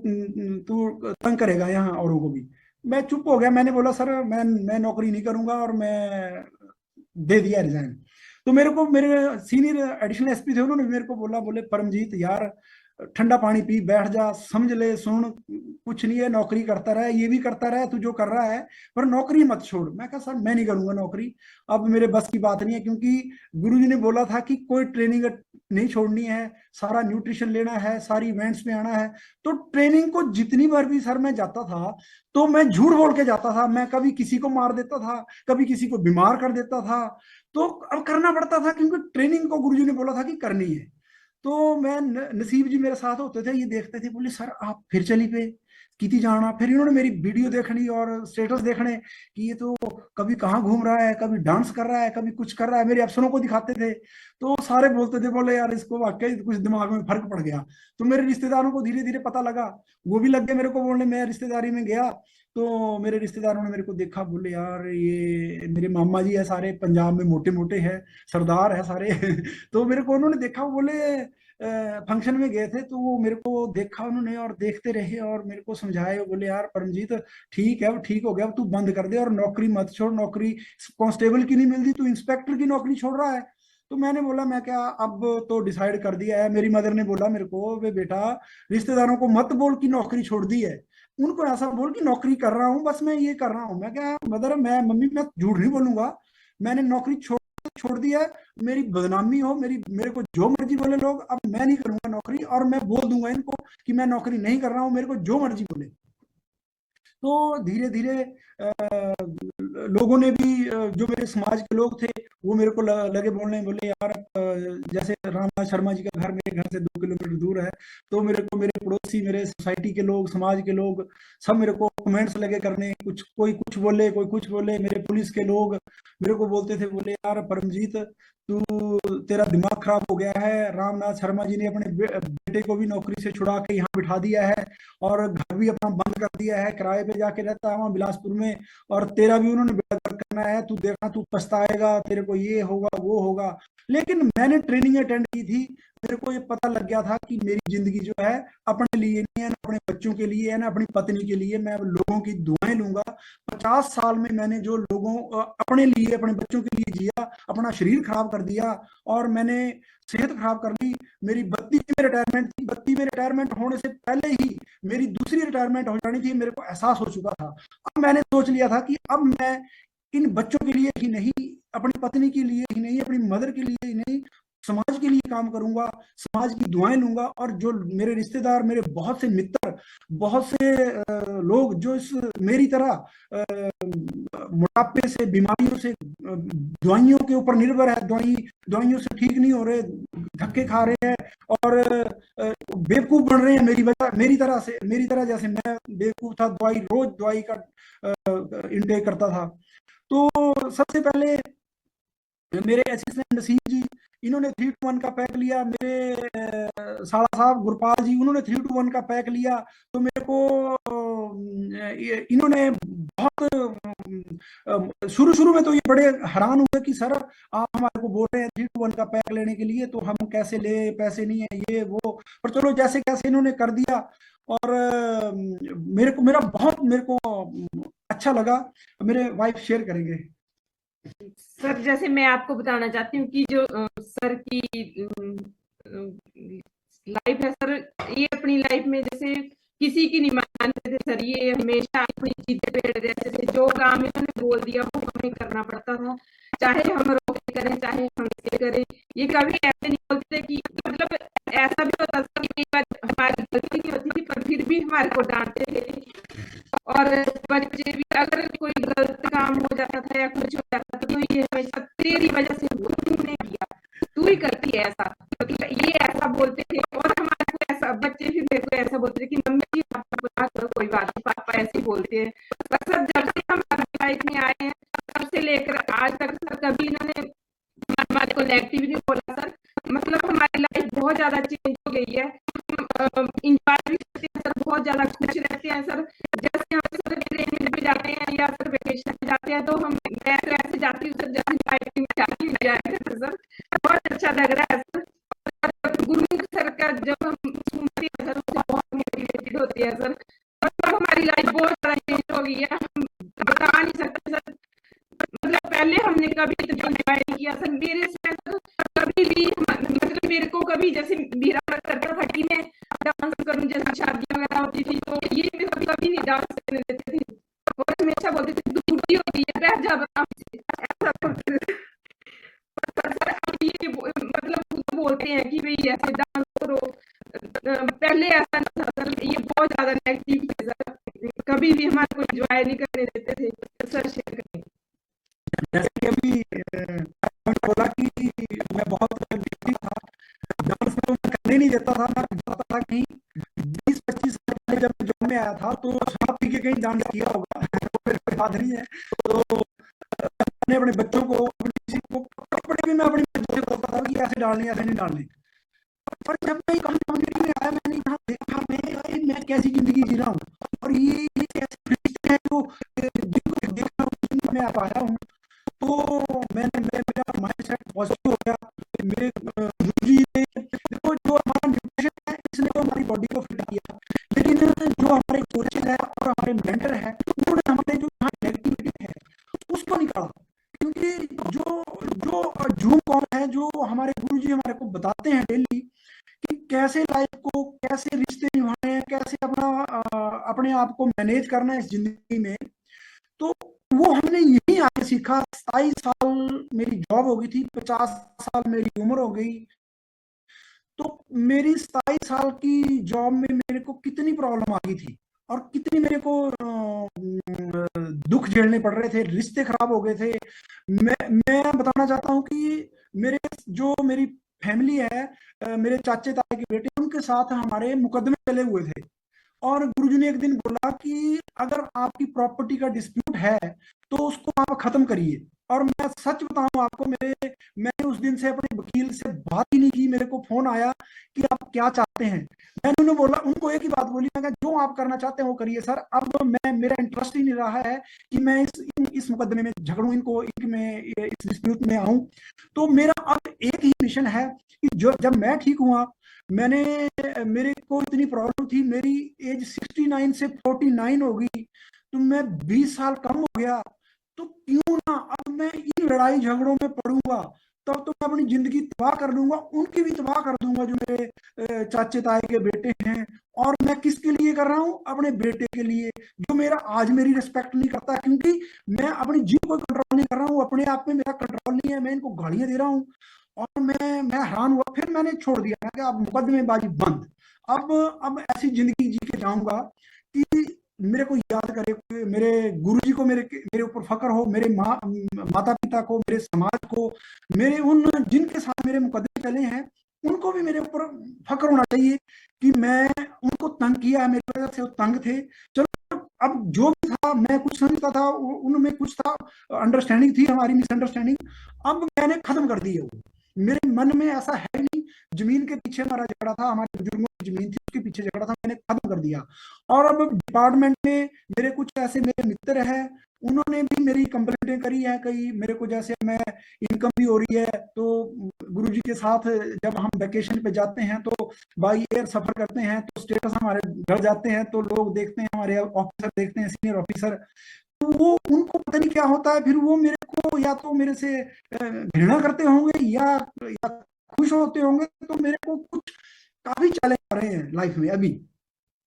तू तंग करेगा यहाँ औरों को भी। मैं चुप हो गया, मैंने बोला सर मैं नौकरी नहीं करूंगा, और मैं दे दिया रिजाइन। तो मेरे को मेरे सीनियर एडिशनल एसपी थे, उन्होंने मेरे को बोला, बोले परमजीत यार ठंडा पानी पी, बैठ जा, समझ ले, सुन, कुछ नहीं है, नौकरी करता रहे, ये भी करता रहे तू जो कर रहा है, पर नौकरी मत छोड़। मैं कहा सर मैं नहीं करूंगा नौकरी, अब मेरे बस की बात नहीं है, क्योंकि गुरुजी ने बोला था कि कोई ट्रेनिंग नहीं छोड़नी है, सारा न्यूट्रिशन लेना है, सारी इवेंट्स में आना है। तो ट्रेनिंग को जितनी बार भी सर मैं जाता था, तो मैं झूठ बोल के जाता था, मैं कभी किसी को मार देता था, कभी किसी को बीमार कर देता था। तो अब करना पड़ता था, क्योंकि ट्रेनिंग को गुरुजी ने बोला था कि करनी है। तो मैं नसीब जी मेरे साथ होते थे, ये देखते थे, बोले सर आप फिर चली पे किती जाना। फिर इन्होंने मेरी वीडियो देखनी और स्टेटस देखने कि ये तो कभी कहाँ घूम रहा है, कभी डांस कर रहा है, कभी कुछ कर रहा है, मेरे अफसरों को दिखाते थे। तो सारे बोलते थे, बोले यार इसको वाकई कुछ दिमाग में फर्क पड़ गया। तो मेरे रिश्तेदारों को धीरे धीरे पता लगा, वो भी लग गए मेरे को बोलने। मैं रिश्तेदारी में गया तो मेरे रिश्तेदारों ने मेरे को देखा, बोले यार ये मेरे मामा जी है, सारे पंजाब में मोटे मोटे हैं, सरदार है सारे तो मेरे को उन्होंने देखा, वो बोले फंक्शन में गए थे, तो वो मेरे को देखा उन्होंने और देखते रहे और मेरे को समझाए। वो बोले यार परमजीत ठीक है, अब ठीक हो गया, अब तू बंद कर दे और नौकरी मत छोड़, नौकरी कांस्टेबल की नहीं मिलती, तू इंस्पेक्टर की नौकरी छोड़ रहा है। तो मैंने बोला मैं क्या, अब तो डिसाइड कर दिया है। मेरी मदर ने बोला मेरे को, वे बेटा रिश्तेदारों को मत बोल कि नौकरी छोड़ दी है, उनको ऐसा बोल कि नौकरी कर रहा हूँ, बस मैं ये कर रहा हूँ। मैं क्या मदर, मैं मम्मी मैं झूठ नहीं बोलूंगा, मैंने नौकरी छोड़ दिया है, मेरी बदनामी हो, मेरे को जो मर्जी बोले लोग, अब मैं नहीं करूंगा नौकरी, और मैं बोल दूंगा इनको कि मैं नौकरी नहीं कर रहा हूँ, मेरे को जो मर्जी बोले। तो धीरे धीरे लोगों ने भी, जो मेरे समाज के लोग थे वो मेरे को लगे बोलने, बोले यार जैसे रामनाथ शर्मा जी का घर मेरे घर से 2 किलोमीटर दूर है, तो मेरे को मेरे पड़ोसी, मेरे सोसाइटी के लोग, समाज के लोग सब मेरे को कमेंट्स लगे करने, कुछ कोई कुछ बोले, कोई कुछ बोले। मेरे पुलिस के लोग मेरे को बोलते थे, बोले यार परमजीत तू, तेरा दिमाग खराब हो गया है, रामनाथ शर्मा जी ने अपने बेटे को भी नौकरी से छुड़ा के यहाँ बिठा दिया है, और घर भी अपना बंद कर दिया है, किराए पे जाके रहता है वहाँ बिलासपुर में, और तेरा भी उन्होंने बेड़ा गर्क करना है, तू देखना तू पछताएगा, तेरे को ये होगा वो होगा। लेकिन मैंने ट्रेनिंग अटेंड की थी, मेरे को ये पता लग गया था कि मेरी जिंदगी जो है अपने लिए नहीं है, ना अपने बच्चों के लिए है, ना अपनी पत्नी के लिए। मैं लोगों की दुआएं लूंगा। 50 साल में मैंने जो लोगों अपने लिए, अपने बच्चों के लिए जिया, अपना शरीर खराब कर दिया, और मैंने सेहत खराब कर ली। मेरी 32 में रिटायरमेंट थी, 32 में रिटायरमेंट होने से पहले ही मेरी दूसरी रिटायरमेंट हो जानी थी, मेरे को एहसास हो चुका था। अब मैंने सोच लिया था कि अब मैं इन बच्चों के लिए ही नहीं, अपनी पत्नी के लिए ही नहीं, अपनी मदर के लिए ही नहीं, समाज के लिए काम करूंगा, समाज की दुआएं लूंगा। और जो मेरे रिश्तेदार, मेरे बहुत से मित्र, बहुत से लोग जो इस मेरी तरह मोटापे से, बीमारियों से, दवाइयों के ऊपर निर्भर है, दवाइयों से ठीक नहीं हो रहे, धक्के खा रहे हैं और बेवकूफ बन रहे हैं मेरी तरह जैसे मैं बेवकूफ था, रोज दवाई का इनटेक करता था। तो सबसे पहले मेरे असिस्टेंट नसीम जी, इन्होंने 3-to-1 का पैक लिया। मेरे साला साहब गुरपाल जी, उन्होंने 3-to-1 का पैक लिया। तो मेरे को इन्होंने बहुत शुरू में तो ये बड़े हैरान हुए कि सर आप हमारे को बोल रहे हैं 3-to-1 का पैक लेने के लिए, तो हम कैसे ले, पैसे नहीं है ये वो। पर चलो जैसे कैसे इन्होंने कर दिया। और मेरे को अच्छा लगा। मेरे वाइफ शेयर करेंगे। सर जैसे मैं आपको बताना चाहती हूँ कि जो सर की लाइफ है सर, ये अपनी लाइफ में जैसे किसी की नहीं मानते थे सर, ये हमेशा अपनी जिद पे अड़े रहते थे। जो काम इन्होंने बोल दिया वो हमें करना पड़ता था, चाहे हम रोके करें चाहे हम ये करें। ये कभी ऐसे नहीं बोलते थे कि मतलब ऐसा भी होता था कि हमारी गलती नहीं होती थी पर फिर भी हमारे को डांटते थे। और बच्चे भी अगर कोई गलत काम हो जाता था या कुछ हो जाता था तो ये हमेशा तेरी वजह से हुआ, तूने किया, तू ही करती है ऐसा, मतलब ये ऐसा बोलते थे। और हमारे को ऐसा, बच्चे भी मेरे को ऐसा बोलते थे कि मम्मी जी पापा को ना करो, कोई बात नहीं, पापा ऐसे ही बोलते हैं। पर सर जब से हम हमारी लाइफ में आए हैं तब से लेकर आज तक सर कभी इन्होंने हमारे को नेगेटिव नहीं बोला सर। मतलब हमारी लाइफ बहुत ज्यादा चेंज हो गई है, इंजॉय भी करते हैं सर, बहुत ज्यादा खुश रहते हैं सर। जैसे हम सर ट्रेनिंग पे जाते हैं या सर वेकेशन पे जाते हैं तो हम मैं तो ऐसे जाती हूँ सर जैसे बाइकिंग में जाती हूँ सर, बहुत अच्छा लग रहा है सर। और गुरु सर का जब हम सुनते हैं सर उससे बहुत मोटिवेटेड होते हैं सर। और हमारी लाइफ बहुत ज्यादा चेंज हो गई है, हम बता नहीं सकते सर। मतलब पहले हमने कभी तो एंजॉय नहीं किया सर, मेरे से कभी भी मतलब मेरे को कभी जैसे मेरा मन करता था कि मैं डांस करूं, जैसे शादी वगैरह होती थी तो ये मेरे को कभी नहीं डांस करने देते थे और हमेशा बोलते थे दूरी होती है, बैठ जा आराम से, ऐसा बोलते थे। पर सर अब ये मतलब खुद बोलते हैं कि भाई ऐसे डांस करो, पहले ऐसा नहीं था सर, ये बहुत ज्यादा नेगेटिव थे सर, कभी भी हमारे को एंजॉय नहीं करने देते थे। सर शेयर करें। जैसे कि अभी मैंने बोला कि मैं बहुत व्यक्ति था, डांस तो मैं करने नहीं देता था। मैं जाता था कहीं 20-25 साल पहले जब मैं जॉब में आया था तो शराब पी के कहीं डांस किया होगा, मेरे को याद नहीं है। तो मैंने अपने बच्चों को, किसी को कपड़े भी मैं अपनी बच्चों से बोलता था कि ऐसे डालने, ऐसे नहीं डालने। पर जब मैं कम्युनिटी में आया मैंने यहाँ देखा मैं कैसी जिंदगी जी रहा हूँ और ये ऐसे रिश्ते हैं जो जिनको देखना मैं आ पाया हूँ। तो मेरा माइंड सेट पॉजिटिव हो गया। मेरे गुरुजी ने देखो जो हमारा न्यूट्रिशन है इसने तो हमारी बॉडी को फिट किया, लेकिन जो हमारे कोचेज है और हमारे मेंटर है उन्होंने हमारे जो नेगेटिविटी है उसको निकाला। क्योंकि जो जो झूम कौन है, जो हमारे गुरुजी हमारे को बताते हैं डेली कि कैसे लाइफ को, कैसे रिश्ते निभाने हैं, कैसे अपने आप को मैनेज करना है इस जिंदगी में। तो वो हमने यही आगे सीखा। 27 साल मेरी जॉब हो गई थी, 50 साल मेरी उम्र हो गई। तो मेरी 27 साल की जॉब में मेरे को कितनी प्रॉब्लम आ गई थी और कितनी मेरे को दुख झेलने पड़ रहे थे, रिश्ते खराब हो गए थे। मैं बताना चाहता हूँ कि मेरी फैमिली है, मेरे चाचे ताए के बेटे, उनके साथ हमारे मुकदमे चले हुए थे। और गुरुजी ने एक दिन बोला कि अगर आपकी प्रॉपर्टी का डिस्प्यूट है तो उसको आप खत्म करिए। और मैं सच बताऊं आपको, मैंने उस दिन से अपने वकील से बात ही नहीं की। मेरे को फोन आया कि आप क्या चाहते हैं। मैंने उनको एक ही बात बोली, मैं जो आप करना चाहते हैं वो करिए सर, अब मेरा इंटरेस्ट ही नहीं रहा है कि मैं इस मुकदमे में झगड़ूं, इस डिस्प्यूट में आऊं। तो मेरा अब एक ही मिशन है कि जब मैं ठीक हुआ, मेरे को इतनी प्रॉब्लम थी, मेरी एज 69 से 49 हो गई, तो मैं 20 साल कम हो गया। तो क्यों ना अब मैं इन लड़ाई झगड़ों में पड़ूंगा, तब तो मैं अपनी जिंदगी तबाह कर दूंगा, उनकी भी तबाह कर दूंगा जो मेरे चाचे ताए के बेटे हैं। और मैं किसके लिए कर रहा हूँ? अपने बेटे के लिए, जो मेरा आज मेरी रिस्पेक्ट नहीं करता, क्योंकि मैं अपनी जीभ को कंट्रोल नहीं कर रहा हूँ, अपने आप में मेरा कंट्रोल नहीं है, मैं इनको गालियां दे रहा हूँ। और मैं हैरान हुआ, फिर मैंने छोड़ दिया, मैं अब मुकदमेबाजी बंद। अब ऐसी जिंदगी जी के जाऊंगा कि मेरे को याद करे, मेरे गुरुजी को मेरे मेरे ऊपर फख्र हो, मेरे माता पिता को, मेरे समाज को, मेरे उन जिनके साथ मेरे मुकदमे चले हैं, उनको भी मेरे ऊपर फख्र होना चाहिए कि मैं उनको तंग किया है, मेरी वजह से वो तंग थे। चलो, अब जो भी था, मैं कुछ समझता था, उनमें कुछ था, अंडरस्टैंडिंग थी हमारी, मिसअंडरस्टैंडिंग, अब मैंने खत्म कर दी है वो। मेरे मन में ऐसा है नहीं। जमीन के पीछे हमारा झगड़ा था, हमारे बुजुर्गों की जमीन थी, उसके पीछे झगड़ा था, मैंने खत्म कर दिया। और अब डिपार्टमेंट में मेरे कुछ ऐसे मेरे मित्र हैं, उन्होंने भी मेरी कंप्लेंटें करी है कई मेरे को, जैसे मैं इनकम भी हो रही है, तो गुरुजी के साथ जब हम वेकेशन पे जाते हैं तो बाई एयर सफर करते हैं, तो स्टेटस हमारे घर जाते हैं, तो लोग देखते हैं, हमारे ऑफिसर देखते हैं, सीनियर ऑफिसर, तो वो उनको पता नहीं क्या होता है, फिर वो मेरे को या तो मेरे से घृणा करते होंगे या खुश होते होंगे, तो मेरे को कुछ काफी चैलेंज आ रहे हैं लाइफ में अभी।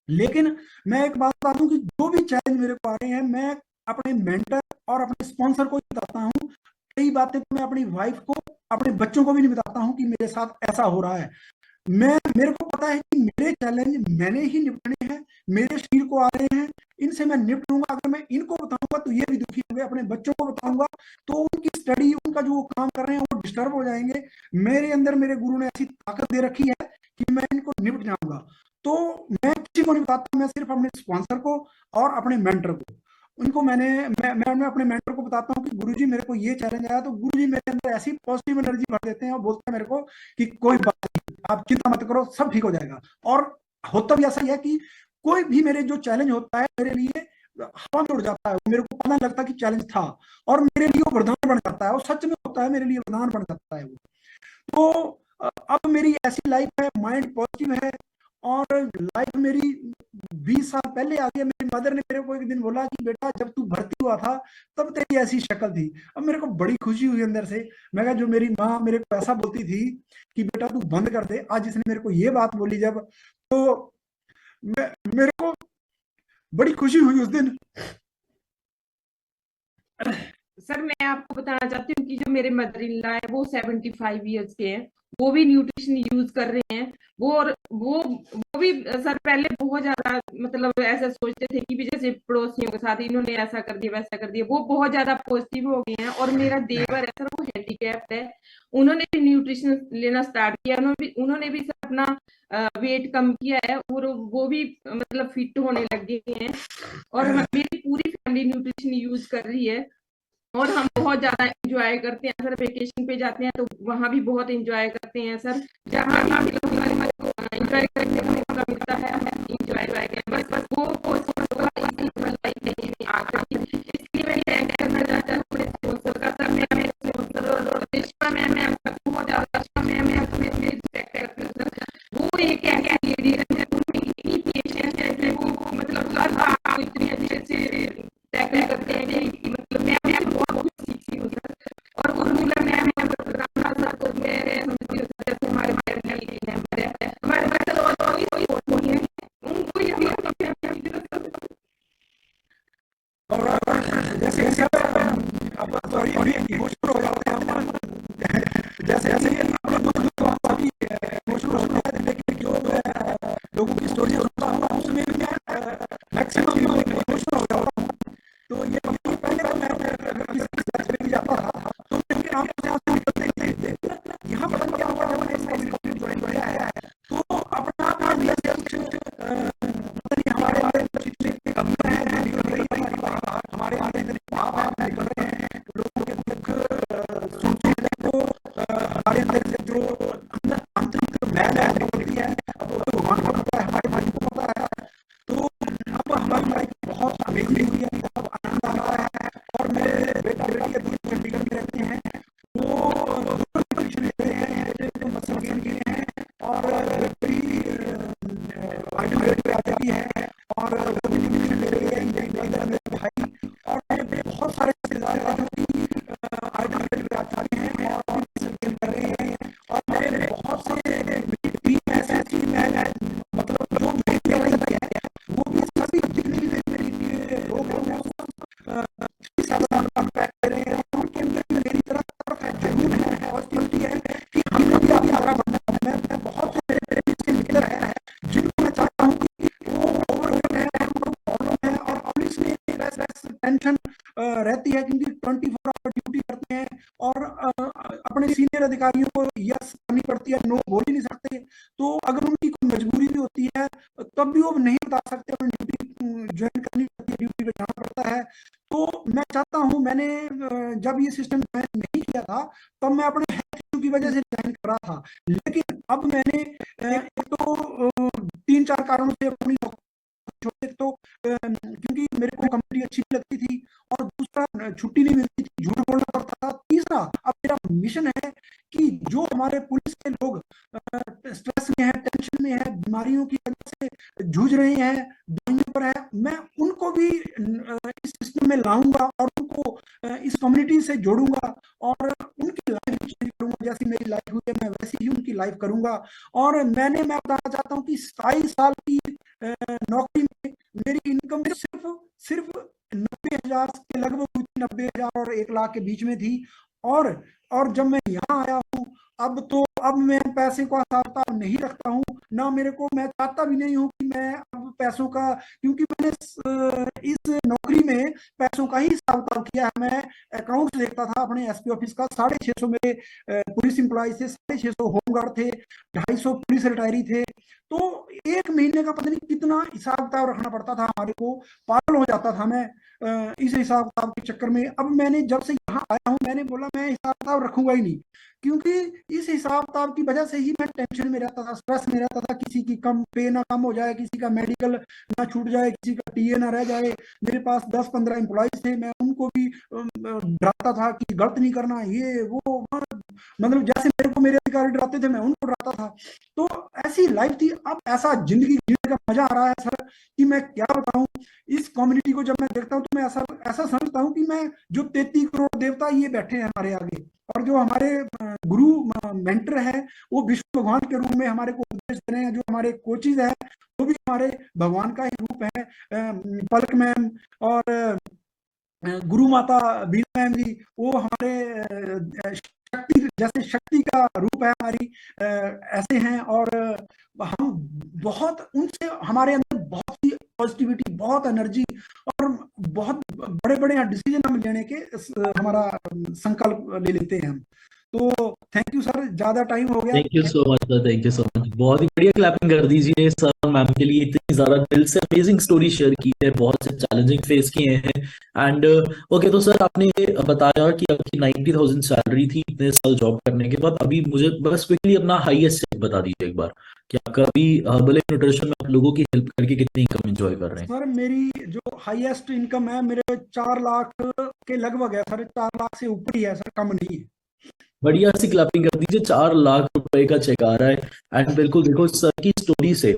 लेकिन मैं एक बात बता दूं कि जो भी चैलेंज मेरे को आ रहे हैं, मैं अपने मेंटर और अपने स्पॉन्सर को ही बताता हूँ। कई बातें तो मैं अपनी वाइफ को, अपने बच्चों को भी नहीं बताता हूँ कि मेरे साथ ऐसा हो रहा है। मेरे को पता है कि मेरे चैलेंज मैंने ही निपटने हैं, मेरे शरीर को आ रहे हैं, इनसे मैं निपटूंगा। अगर मैं इनको बताऊंगा तो ये भी दुखी होंगे, अपने बच्चों को बताऊंगा तो उनकी स्टडी, उनका जो वो काम कर रहे हैं वो डिस्टर्ब हो जाएंगे। मेरे अंदर मेरे गुरु ने ऐसी ताकत दे रखी है कि मैं इनको निपट जाऊंगा। तो मैं किसी को नहीं बताता, मैं सिर्फ अपने स्पॉन्सर को और अपने मेंटर को, उनको मैं अपने मेंटर को बताता हूँ कि गुरुजी मेरे को ये चैलेंज आया, तो गुरुजी मेरे अंदर ऐसी पॉजिटिव एनर्जी भर देते हैं और बोलते हैं मेरे को कि कोई बात नहीं, आप चिंता मत करो, सब ठीक हो जाएगा। और होता भी ऐसा ही है कि कोई भी मेरे जो चैलेंज होता है मेरे लिए हवा में उड़ जाता है, मेरे को पता नहीं लगता कि चैलेंज था, और मेरे लिए वो वरदान बन जाता है, और सच में होता है, मेरे लिए वरदान बन जाता है वो। तो अब मेरी ऐसी लाइफ है, माइंड पॉजिटिव है, और लाइफ मेरी 20 साल पहले आ गई। मेरी मदर ने मेरे को एक दिन बोला कि बेटा जब तू भर्ती हुआ था तब तेरी ऐसी शक्ल थी। अब मेरे को बड़ी खुशी हुई अंदर से। मैं कहा जो मेरी माँ मेरे को ऐसा बोलती थी कि बेटा तू बंद कर दे, आज इसने मेरे को ये बात बोली जब, तो मेरे को बड़ी खुशी हुई उस दिन। सर मैं आपको बताना चाहती हूँ कि जो मेरे मदर इन लॉ है वो 75 ईयर्स के हैं, वो भी न्यूट्रिशन यूज कर रहे हैं। वो भी सर पहले बहुत ज्यादा मतलब ऐसा सोचते थे कि भी जैसे पड़ोसियों के साथ इन्होंने ऐसा कर दिया वैसा कर दिया, वो बहुत ज्यादा पॉजिटिव हो गए हैं। और मेरा देवर है सर, वो हैंडीकैप्ड है, उन्होंने भी न्यूट्रिशन लेना स्टार्ट किया, उन्होंने भी सर अपना वेट कम किया है, और वो भी मतलब फिट होने लग गए हैं। और मेरी पूरी फैमिली न्यूट्रिशन यूज कर रही है, और हम बहुत ज्यादा एंजॉय करते हैं सर। वेकेशन पे जाते हैं तो वहां भी बहुत एंजॉय करते हैं सर, जहाँ भी एंजॉय करने का मौका मिलता है हम एंजॉय करते हैं। बस वो इसलिए मैं थैंक करना चाहता हूँ मेरे स्पॉन्सर का। सर मैं स्पॉन्सर और मैं बहुत ज्यादा मैं अपने रिस्पेक्ट करती हूँ सर। वो एक ऐसी लेडी है, उनकी इतनी पेशेंस है कि वो मतलब हर बात इतनी अच्छे से टैकल करते हैं कि मतलब मैं बहुत कुछ सीखती हूँ सर। और उर्मिला मैम रामनाथ सर को मैं समझती हूँ जैसे हमारे फैमिली मेंबर है, हमारे बच्चे और कोई है उनको ही हम जैसे जैसे अब थोड़ी इमोशनल हो जाते हैं हम, जैसे जैसे इमोशनल होते हैं, लेकिन जो लोगों की स्टोरी सुनता हूँ उसमें मैं मैक्सिमम इमोशनल हो जाता हूँ। तो ये पहले तो मैं जाता था तो मेरी आंखों से निकलते थे। यहाँ पर क्या हुआ, जब मैंने इसमें ज्वाइन किया है तो अपना हमारे कमियां हैं निकल रही है, हमारे अंदर पाप है निकल रहे हैं, लोगों के दुख सुनते तो हमारे अंदर से जो आंतरिक मैल है निकल रही है। अब वो तो भगवान को पता है, हमारे भाई को पता है। तो अब हमारी लाइफ बहुत अमेजिंग हुई है, बहुत आनंद आ रहा है। और मेरे बेटा बेटी अभी चंडीगढ़ में रहते हैं, वो दोनों परीक्षा ले रहे हैं, बेटे को मसल गेन किए हैं, और बेटी आईटी पे आ चुकी है, और वो भी डिग्री ले रही है। मेरे भाई और मेरे बहुत सारे रिश्तेदार हैं जो कि आईटी पे आ चुके हैं और फीडबैक दे रहे हैं, उनके अंदर भी मेरी तरफ है, जुनून है, पॉजिटिविटी है कि हमने भी आगे बढ़ना है। मैं बहुत से मेरे पेरेंट्स के मित्र हैं जिनको मैं चाहता हूँ कि वो ओवरवेट है, उनको प्रॉब्लम है, और पुलिस में लेस टेंशन रहती है क्योंकि 24 आवर ड्यूटी करते हैं, और अपने सीनियर अधिकारियों को यस करनी पड़ती है, नो बोल ही नहीं सकते। तो अगर उनकी कोई मजबूरी भी होती है तब भी वो नहीं बता सकते, अपनी ड्यूटी ज्वाइन करनी पड़ती है, ड्यूटी पे जाना पड़ता है। तो मैं चाहता हूँ, मैंने जब ये सिस्टम ज्वाइन नहीं किया था तब मैं अपने हेल्थ इशू की वजह से ज्वाइन कर रहा था, लेकिन अब मैंने एक तो 3-4 कारणों से अपनी नौकरी छोड़ी। एक तो क्योंकि मेरे को कंपनी अच्छी नहीं लगती थी, और दूसरा छुट्टी नहीं मिलती थी, झूठ बोलना पड़ता था। तीसरा, अब मेरा मिशन है कि जो हमारे पुलिस के लोग स्ट्रेस में है, टेंशन में है, बीमारियों की वजह से जूझ रहे हैं, दवाइयों पर है, मैं उनको भी इस सिस्टम में लाऊंगा और उनको इस कम्युनिटी से जोड़ूंगा और उनकी लाइफ चेंज करूंगा। जैसी मेरी लाइफ हुई है मैं वैसी ही उनकी लाइफ करूंगा। और मैं बताना चाहता हूँ कि 27 साल की नौकरी में मेरी इनकम सिर्फ 90,000 के लगभग हुई थी, 90,000 और 1 लाख के बीच में थी। और जब मैं यहाँ आया हूँ अब मैं पैसे का हिसाब किताब नहीं रखता हूँ, ना मेरे को, मैं चाहता भी नहीं हूँ कि मैं अब पैसों का, क्योंकि मैंने इस नौकरी में पैसों का ही हिसाब किताब किया है। मैं अकाउंट्स देखता था अपने एसपी ऑफिस का, 650 मेरे पुलिस इंप्लॉय थे, 650 होमगार्ड थे, 250 पुलिस रिटायरी थे। तो एक महीने का पता नहीं कितना हिसाब किताब रखना पड़ता था हमारे को, पागल हो जाता था मैं इस हिसाब किताब के चक्कर में। अब मैंने जब से यहाँ आया हूँ मैंने बोला मैं हिसाब किताब रखूंगा ही नहीं, क्योंकि इस हिसाब किताब की वजह से ही मैं टेंशन में रहता था, स्ट्रेस में रहता था। किसी की कम पे ना कम हो जाए, किसी का मेडिकल ना छूट जाए, किसी का टीए ना रह जाए। मेरे पास 10-15 एम्प्लॉयज थे, मैं उनको भी डराता था कि गलत नहीं करना, ये वो, मतलब जैसे मेरे को मेरे अधिकारी डराते थे मैं उनको डराता था। तो ऐसी लाइफ थी। अब ऐसा जिंदगी जीने का मजा आ रहा है सर कि मैं क्या बताऊं। इस कम्युनिटी को जब मैं देखता हूं तो मैं ऐसा समझता हूं कि मैं, जो 33 करोड़ देवता ये बैठे हैं हमारे आगे, और जो हमारे गुरु मेंटर है वो विष्णु भगवान के रूप में हमारे को उपदेश दे रहे हैं, जो हमारे कोचिज है वो भी हमारे भगवान का ही रूप है। पलक मैम और गुरु माता बीना मैम जी, वो हमारे शक्ति, जैसे शक्ति का रूप है हमारी, ऐसे हैं। और हम बहुत उनसे, हमारे अंदर बहुत ही पॉजिटिविटी, बहुत एनर्जी, और बहुत बड़े बड़े डिसीजन हम लेने के हमारा संकल्प ले लेते हैं हम। तो थैंक यू सर, ज्यादा टाइम हो गया। Thank you so much sir, thank you so much. बहुत ही बढ़िया, क्लैपिंग कर दीजिए सर मैम के लिए, इतनी ज्यादा दिल से अमेजिंग स्टोरी शेयर की है, बहुत से चैलेंजिंग फेस किए हैं। एंड ओके, तो सर आपने ये बताया कि आपकी 90,000 सैलरी थी इतने साल जॉब करने के बाद। अभी मुझे बस क्विकली अपना हाईएस्ट चेक बता दीजिए एक बार, कि आपका अभी हर्बल न्यूट्रिशन में आप लोगों की हेल्प करके कितनी इनकम एंजॉय कर रहे हैं। सर मेरी जो हाईएस्ट इनकम है मेरे 4 लाख के लगभग है सर, 4 लाख से ऊपर ही है सर, कम नहीं है। बढ़िया सी क्लैपिंग कर दीजिए, 4 लाख रुपए का चेक आ रहा है। एंड बिल्कुल देखो सर की स्टोरी से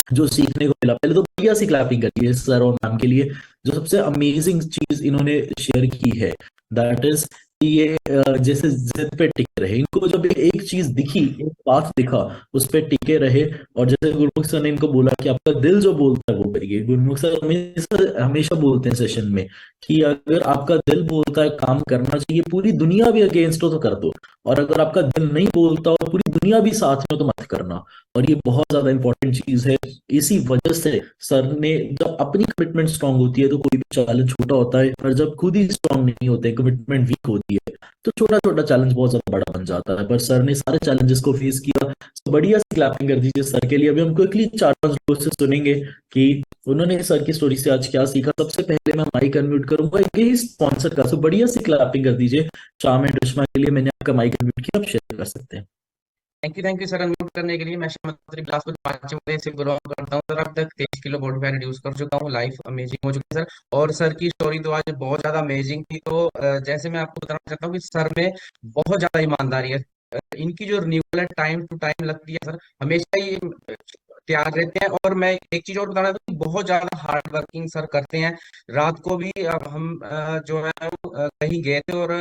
जो सीखने को मिला, पहले तो बढ़िया सी क्लैपिंग करिए सर और मैम के लिए। जो सबसे अमेजिंग चीज इन्होंने शेयर की है, दैट इज कि ये जैसे जिद पे टिके रहे। इनको जब एक चीज दिखी, एक पाथ दिखा, उस पे टिके रहे। और जैसे गुरमुख सर ने इनको बोला कि आपका दिल जो बोलता है वो करिए। गुरमुख सर हमेशा हमेशा बोलते हैं सेशन में कि अगर आपका दिल बोलता है काम करना चाहिए, पूरी दुनिया भी अगेंस्ट हो तो कर दो, और अगर आपका दिल नहीं बोलता और पूरी दुनिया भी साथ में हो तो मत करना। और ये बहुत ज्यादा इंपॉर्टेंट चीज है। इसी वजह से सर ने, जब अपनी कमिटमेंट स्ट्रांग होती है तो कोई भी चैलेंज छोटा होता है, और जब खुद ही स्ट्रांग नहीं होते, कमिटमेंट वीक होती है, तो छोटा छोटा चैलेंज बहुत ज्यादा बड़ा बन जाता है। पर सर ने सारे चैलेंजेस को फेस किया। तो बढ़िया सी क्लैपिंग कर दीजिए सर के लिए। अभी हम क्विकली 4-5 लोगों से सुनेंगे कि उन्होंने सर की स्टोरी से आज क्या सीखा। सबसे पहले मैं माइक अनम्यूट करूंगा यही स्पॉन्सर का, तो बढ़िया सी क्लैपिंग कर दीजिए श्याम एंड रेशमा के लिए। मैंने आपका माइक अनम्यूट किया, आप शेयर कर सकते हैं। थैंक यू सर अनम्यूट करने के लिए। मैं श्याम बिलासपुर 5 बजे से बिलोंग करता हूँ सर। अब तक 23 किलो बॉडी फैट रिड्यूस कर चुका हूँ। लाइफ अमेजिंग हो चुकी है सर। और सर की स्टोरी तो आज बहुत ज्यादा अमेजिंग थी। तो जैसे मैं आपको बताना चाहता हूँ कि सर में बहुत ज्यादा ईमानदारी है। इनकी जो रिन्यूअल है टाइम टू टाइम लगती है सर। हमेशा ही तैयार रहते हैं। और मैं एक चीज और बताना चाहता हूँ, बहुत ज्यादा हार्ड वर्किंग सर करते हैं। रात को भी हम जो है कहीं गए थे और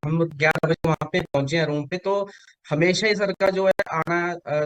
हम 11 बजे वहां पे पहुंचे हैं रूम पे, तो हमेशा ही सर का जो है आना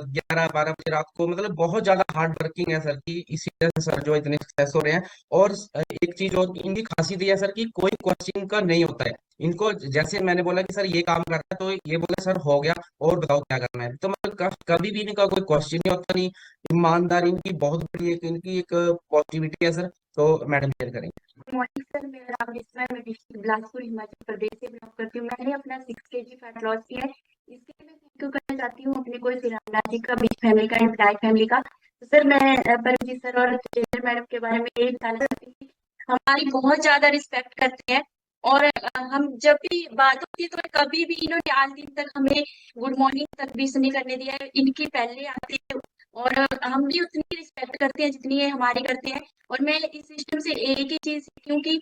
11-12 बजे रात को, मतलब बहुत ज्यादा हार्ड वर्किंग है सर की, इसी वजह से सर जो है इतने सक्सेस हो रहे हैं। और एक चीज और इनकी खासियत ये है सर कि कोई क्वेश्चन का नहीं होता है इनको। जैसे मैंने बोला कि सर ये काम करना है, तो ये बोला सर हो गया और बताओ क्या करना है, तो मतलब कभी भी इनका कोई क्वेश्चन नहीं होता, नहीं। ईमानदारी इनकी बहुत बड़ी एक इनकी एक पॉजिटिविटी है सर। तो मैडम शेयर करेंगे। गुड मॉर्निंग सर, मेरा नाम जिसमें मैं डिस्ट्रिक्ट बिलासपुर हिमाचल प्रदेश से बिलोंग करती हूँ। मैंने अपना 6 kg फैट लॉस किया है। इसके लिए मैं थैंक यू करना चाहती हूँ अपने कोई रामनाथ जी का, बीच फैमिली का, एम्प्लॉय फैमिली का। तो सर मैं परमजीत सर और तेजर मैडम के बारे में यही बताना चाहती हूँ कि हमारी बहुत ज्यादा रिस्पेक्ट करते हैं। और हम जब भी बात होती है तो कभी भी इन्होंने आज दिन तक हमें गुड मॉर्निंग तक भी नहीं करने दिया है। इनकी पहले आते हैं और हम भी उतनी रिस्पेक्ट करते हैं जितनी ये हमारी करते हैं। और मैं इस सिस्टम से एक ही चीज सीखी हूँ कि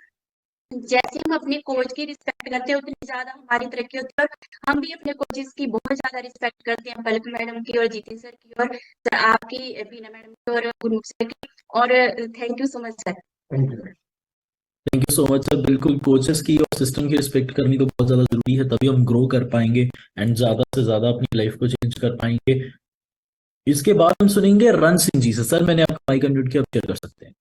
जैसे हम अपने कोच की रिस्पेक्ट करते हैं उतनी ज्यादा हमारी तरक्की होती है। और हम भी अपने कोचेस की बहुत ज्यादा रिस्पेक्ट करते हैं, पलक मैडम की और जीती सर की और सर आपकी, बीना मैडम की और गुरमुख सर की। और thank you so much sir. Thank you so much sir. बिल्कुल कोचेस की और सिस्टम की रिस्पेक्ट करनी तो बहुत ज्यादा जरूरी है, तभी हम ग्रो कर पाएंगे एंड ज्यादा से ज्यादा अपनी लाइफ को चेंज कर पाएंगे। इसके बाद हम सुनेंगे रण सिंह जी से। सर मैंने आपका माइक अनम्यूट किया, आप शेयर कर सकते हैं।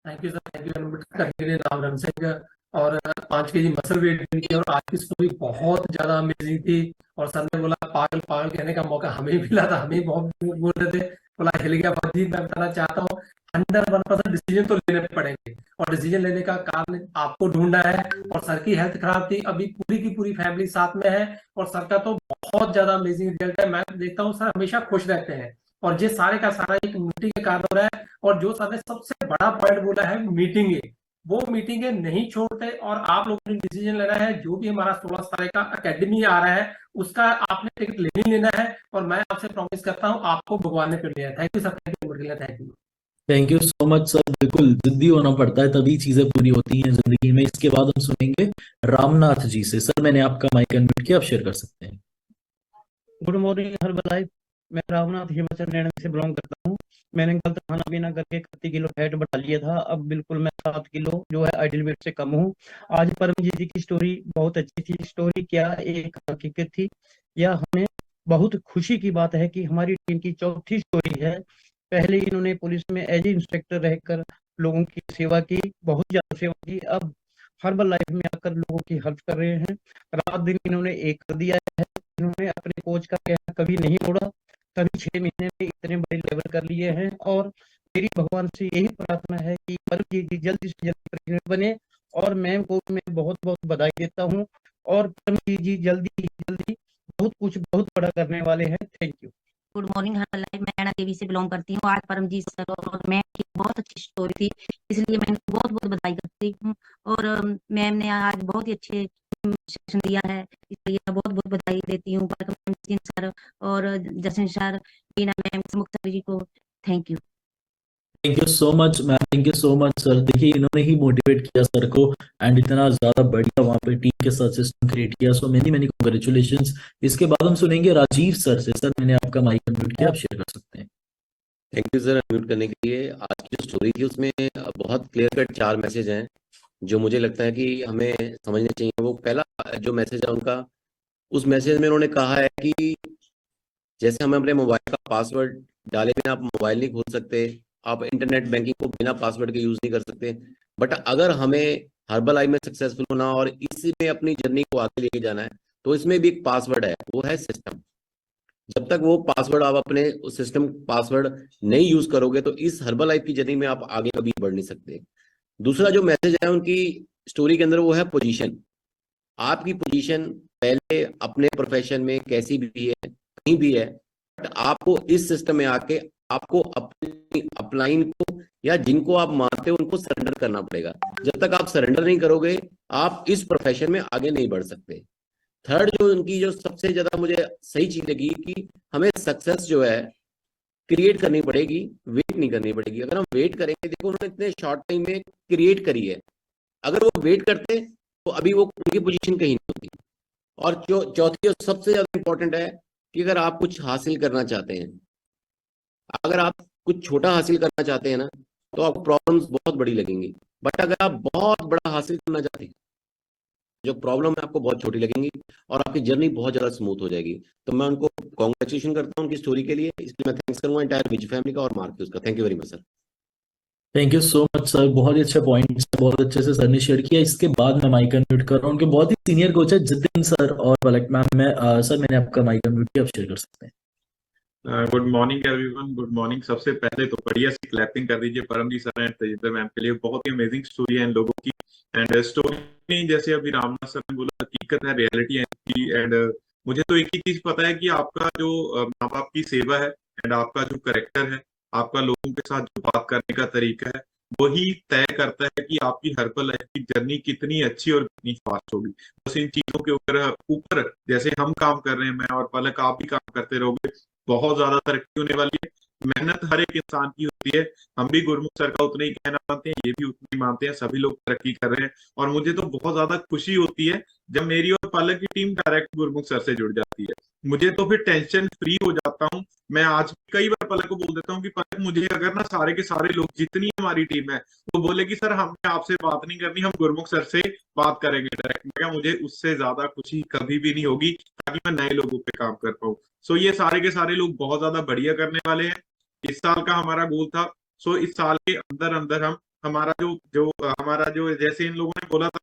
Thank you sir, thank you. Unmute करने के लिए। नाम रण सिंह और 5 kg मसल वेट गेन किया और आज की स्टोरी बहुत ज्यादा अमेजिंग थी। और सर ने बोला पागल पागल कहने का मौका हमें मिला था, हमें बहुत बोल रहे थे, बोला हिल गया फर्जी। मैं बताना चाहता हूँ 101% डिसीजन तो लेने पड़ेंगे और डिसीजन लेने का कारण आपको ढूंढना है। और सर की हेल्थ खराब थी, अभी पूरी की पूरी फैमिली साथ में है और सर का तो बहुत ज्यादा अमेजिंग रिजल्ट है। मैं देखता हूँ सर हमेशा खुश रहते हैं और ये सारे का सारा एक मीटिंग के कारण हो रहा है। और जो सर ने सबसे बड़ा पॉइंट बोला है मीटिंग, वो मीटिंगें नहीं छोड़ते। और आप लोगों ने डिसीजन लेना है, जो भी हमारा 16 तारीख का एकेडमी आ रहा है उसका आपने टिकट लेनी लेना है। और मैं आपसे प्रॉमिस करता हूँ आपको भगवान ने कर लिया है। Thank you sir, thank you, thank you. Thank you so much sir. बिल्कुल जिद्दी होना पड़ता है तभी चीजें पूरी होती हैं जिंदगी में। इसके बाद हम सुनेंगे रामनाथ जी से। सर मैंने आपका माइक अनम्यूट किया, आप शेयर कर सकते हैं। Good morning Herbalife. मैं रामनाथ हिमाचल हरियाणा से बिलोंग करता हूँ। मैंने गलत खाना पीना करके 31 किलो फैट बढ़ा लिया था। अब बिल्कुल मैं 7 किलो जो है आइडियल वेट से कम हूँ। आज परमजीत जी की स्टोरी बहुत अच्छी थी। स्टोरी क्या एक हकीकत थी। यह हमें बहुत खुशी की बात है कि हमारी टीम की चौथी स्टोरी है। पहले इन्होंने पुलिस में एज इंस्पेक्टर रहकर लोगों की सेवा की, बहुत ज्यादा सेवा की। अब हर्बल लाइफ में आकर लोगों की हेल्प कर रहे हैं। रात दिन इन्होंने एक कर दिया है। इन्होंने अपने कोच का कहना कभी नहीं मोड़ा। कभी 6 महीने में इतने बड़े लेवल कर लिए हैं। और मेरी भगवान से यही प्रार्थना है कि परमजीत जी जल्दी से जल्दी प्रेसिडेंट बने। और मैम को मैं बहुत बहुत बधाई देता हूँ। और परमजीत जी जल्दी जल्दी बहुत कुछ बहुत बड़ा करने वाले हैं। Thank you. Good morning her life. मैं नैना देवी से बिलोंग करती हूँ। आज परमजीत सर और मैम की बहुत अच्छी स्टोरी थी, इसलिए मैं इनको बहुत बहुत बधाई करती हूँ। और मैम ने आज बहुत ही अच्छे सेशन दिया है, इसलिए मैं बहुत बहुत बधाई देती हूँ परमजीत सर और जसन सर, बीना मैम, मुख सर जी को। Thank you. Thank you so much ma'am, thank you so much sir. देखिए इन्होंने ही मोटिवेट किया सर को एंड इतना ज्यादा बढ़िया वहां पे टीम के साथ सिस्टम क्रिएट किया। So many many congratulations. इसके बाद हम सुनेंगे राजीव सर से। सर मैंने आपका माइक अनम्यूट किया, आप शेयर कर सकते हैं। थैंक यू सर अनम्यूट करने के लिए। आज की जो स्टोरी थी उसमें बहुत क्लियर कट 4 मैसेज हैं जो मुझे लगता है कि हमें समझने चाहिए। वो पहला जो मैसेज है उनका, उस मैसेज में उन्होंने कहा है कि जैसे हमें अपने मोबाइल का पासवर्ड डाले बिना आप मोबाइल नहीं खोल सकते, आप इंटरनेट बैंकिंग को बिना पासवर्ड के यूज नहीं कर सकते, बट अगर हमें हर्बल लाइफ में सक्सेसफुल होना और इसमें अपनी जर्नी को आगे लेके जाना है तो इसमें भी एक पासवर्ड है, वो है सिस्टम। जब तक वो पासवर्ड आप अपने उस सिस्टम पासवर्ड नहीं यूज करोगे तो इस हर्बल लाइफ की जर्नी में आप आगे कभी बढ़ नहीं सकते। दूसरा जो मैसेज है उनकी स्टोरी के अंदर वो है पोजीशन। आपकी पोजीशन पहले अपने प्रोफेशन में कैसी भी है, कहीं भी है, बट आपको इस सिस्टम में आके आपको अपनी अपलाइन को या जिनको आप मानते हो उनको सरेंडर करना पड़ेगा। जब तक आप सरेंडर नहीं करोगे आप इस प्रोफेशन में आगे नहीं बढ़ सकते। थर्ड जो उनकी जो सबसे ज्यादा मुझे सही चीज लगी कि हमें सक्सेस जो है क्रिएट करनी पड़ेगी, वेट नहीं करनी पड़ेगी। अगर हम वेट करेंगे, देखो उन्होंने इतने शॉर्ट टाइम में क्रिएट करी है, अगर वो वेट करते तो अभी वो उनकी पोजीशन कहीं नहीं होती। और जो चौथी और सबसे ज्यादा इंपॉर्टेंट है कि अगर आप कुछ हासिल करना चाहते हैं, अगर आप कुछ छोटा हासिल करना चाहते हैं ना, तो आपको प्रॉब्लम्स बहुत बड़ी लगेंगी, बट अगर आप बहुत बड़ा हासिल करना चाहते हैं, जो प्रॉब्लम है आपको बहुत छोटी लगेंगी और आपकी जर्नी बहुत ज्यादा स्मूथ हो जाएगी। तो मैं उनको कॉन्ग्रेचुलेशन करता हूँ उनकी स्टोरी के लिए, इसलिए मैं थैंक्स करूंगा एंटायर विज फैमिली का और मार्क्यूस का। Thank you very much sir. Thank you so much sir, बहुत ही अच्छे पॉइंट्स बहुत अच्छे से सर ने शेयर किया। इसके बाद मैं माइक अनम्यूट कर रहा हूँ, उनके बहुत ही सीनियर कोच है जितिन सर और पलक मैम। मैं सर मैंने आपका माइक अनम्यूट किया, आप शेयर कर सकते हैं। Good morning everyone, good morning. सबसे पहले तो बढ़िया सी क्लैपिंग कर दीजिए परमजीत सर एंड तेजिंदर मैम के लिए। बहुत ही अमेजिंग स्टोरी है इन लोगों की। एंड स्टोरी नहीं, जैसे अभी रामनाथ सर ने बोला, हकीकत है, रियलिटी है इनकी। एंड मुझे तो एक ही चीज पता है कि आपका जो माँ बाप की सेवा है एंड आपका जो करेक्टर है, आपका लोगों के साथ जो बात करने का तरीका है, वही तय करता है कि आपकी हर्बल लाइफ की जर्नी कितनी अच्छी और कितनी फास्ट होगी। बस इन चीजों के ऊपर जैसे हम काम कर रहे हैं, मैं और पलक, आप भी काम करते रहोगे, बहुत ज्यादा तरक्की होने वाली है। मेहनत हर एक इंसान की होती है। हम भी गुरमुख सर का उतना ही कहना मानते हैं, ये भी उतना ही मानते हैं, सभी लोग तरक्की कर रहे हैं। और मुझे तो बहुत ज्यादा खुशी होती है जब मेरी और पलक की टीम डायरेक्ट गुरमुख सर से जुड़ जाती है। मुझे तो फिर टेंशन फ्री हो जाता हूँ। मैं आज कई बार पलक को बोल देता हूँ कि पलक, मुझे अगर ना सारे के सारे लोग, जितनी हमारी टीम है, वो बोले कि सर हमने आपसे बात नहीं करनी, हम गुरमुख सर से बात करेंगे डायरेक्ट, मैं मुझे उससे ज्यादा खुशी कभी भी नहीं होगी, ताकि मैं नए लोगों पे काम कर पाऊँ। सो ये सारे के सारे लोग बहुत ज्यादा बढ़िया करने वाले हैं। इस साल का हमारा गोल था, सो इस साल के अंदर अंदर हम हमारा जो जो हमारा जो जैसे इन लोगों ने बोला था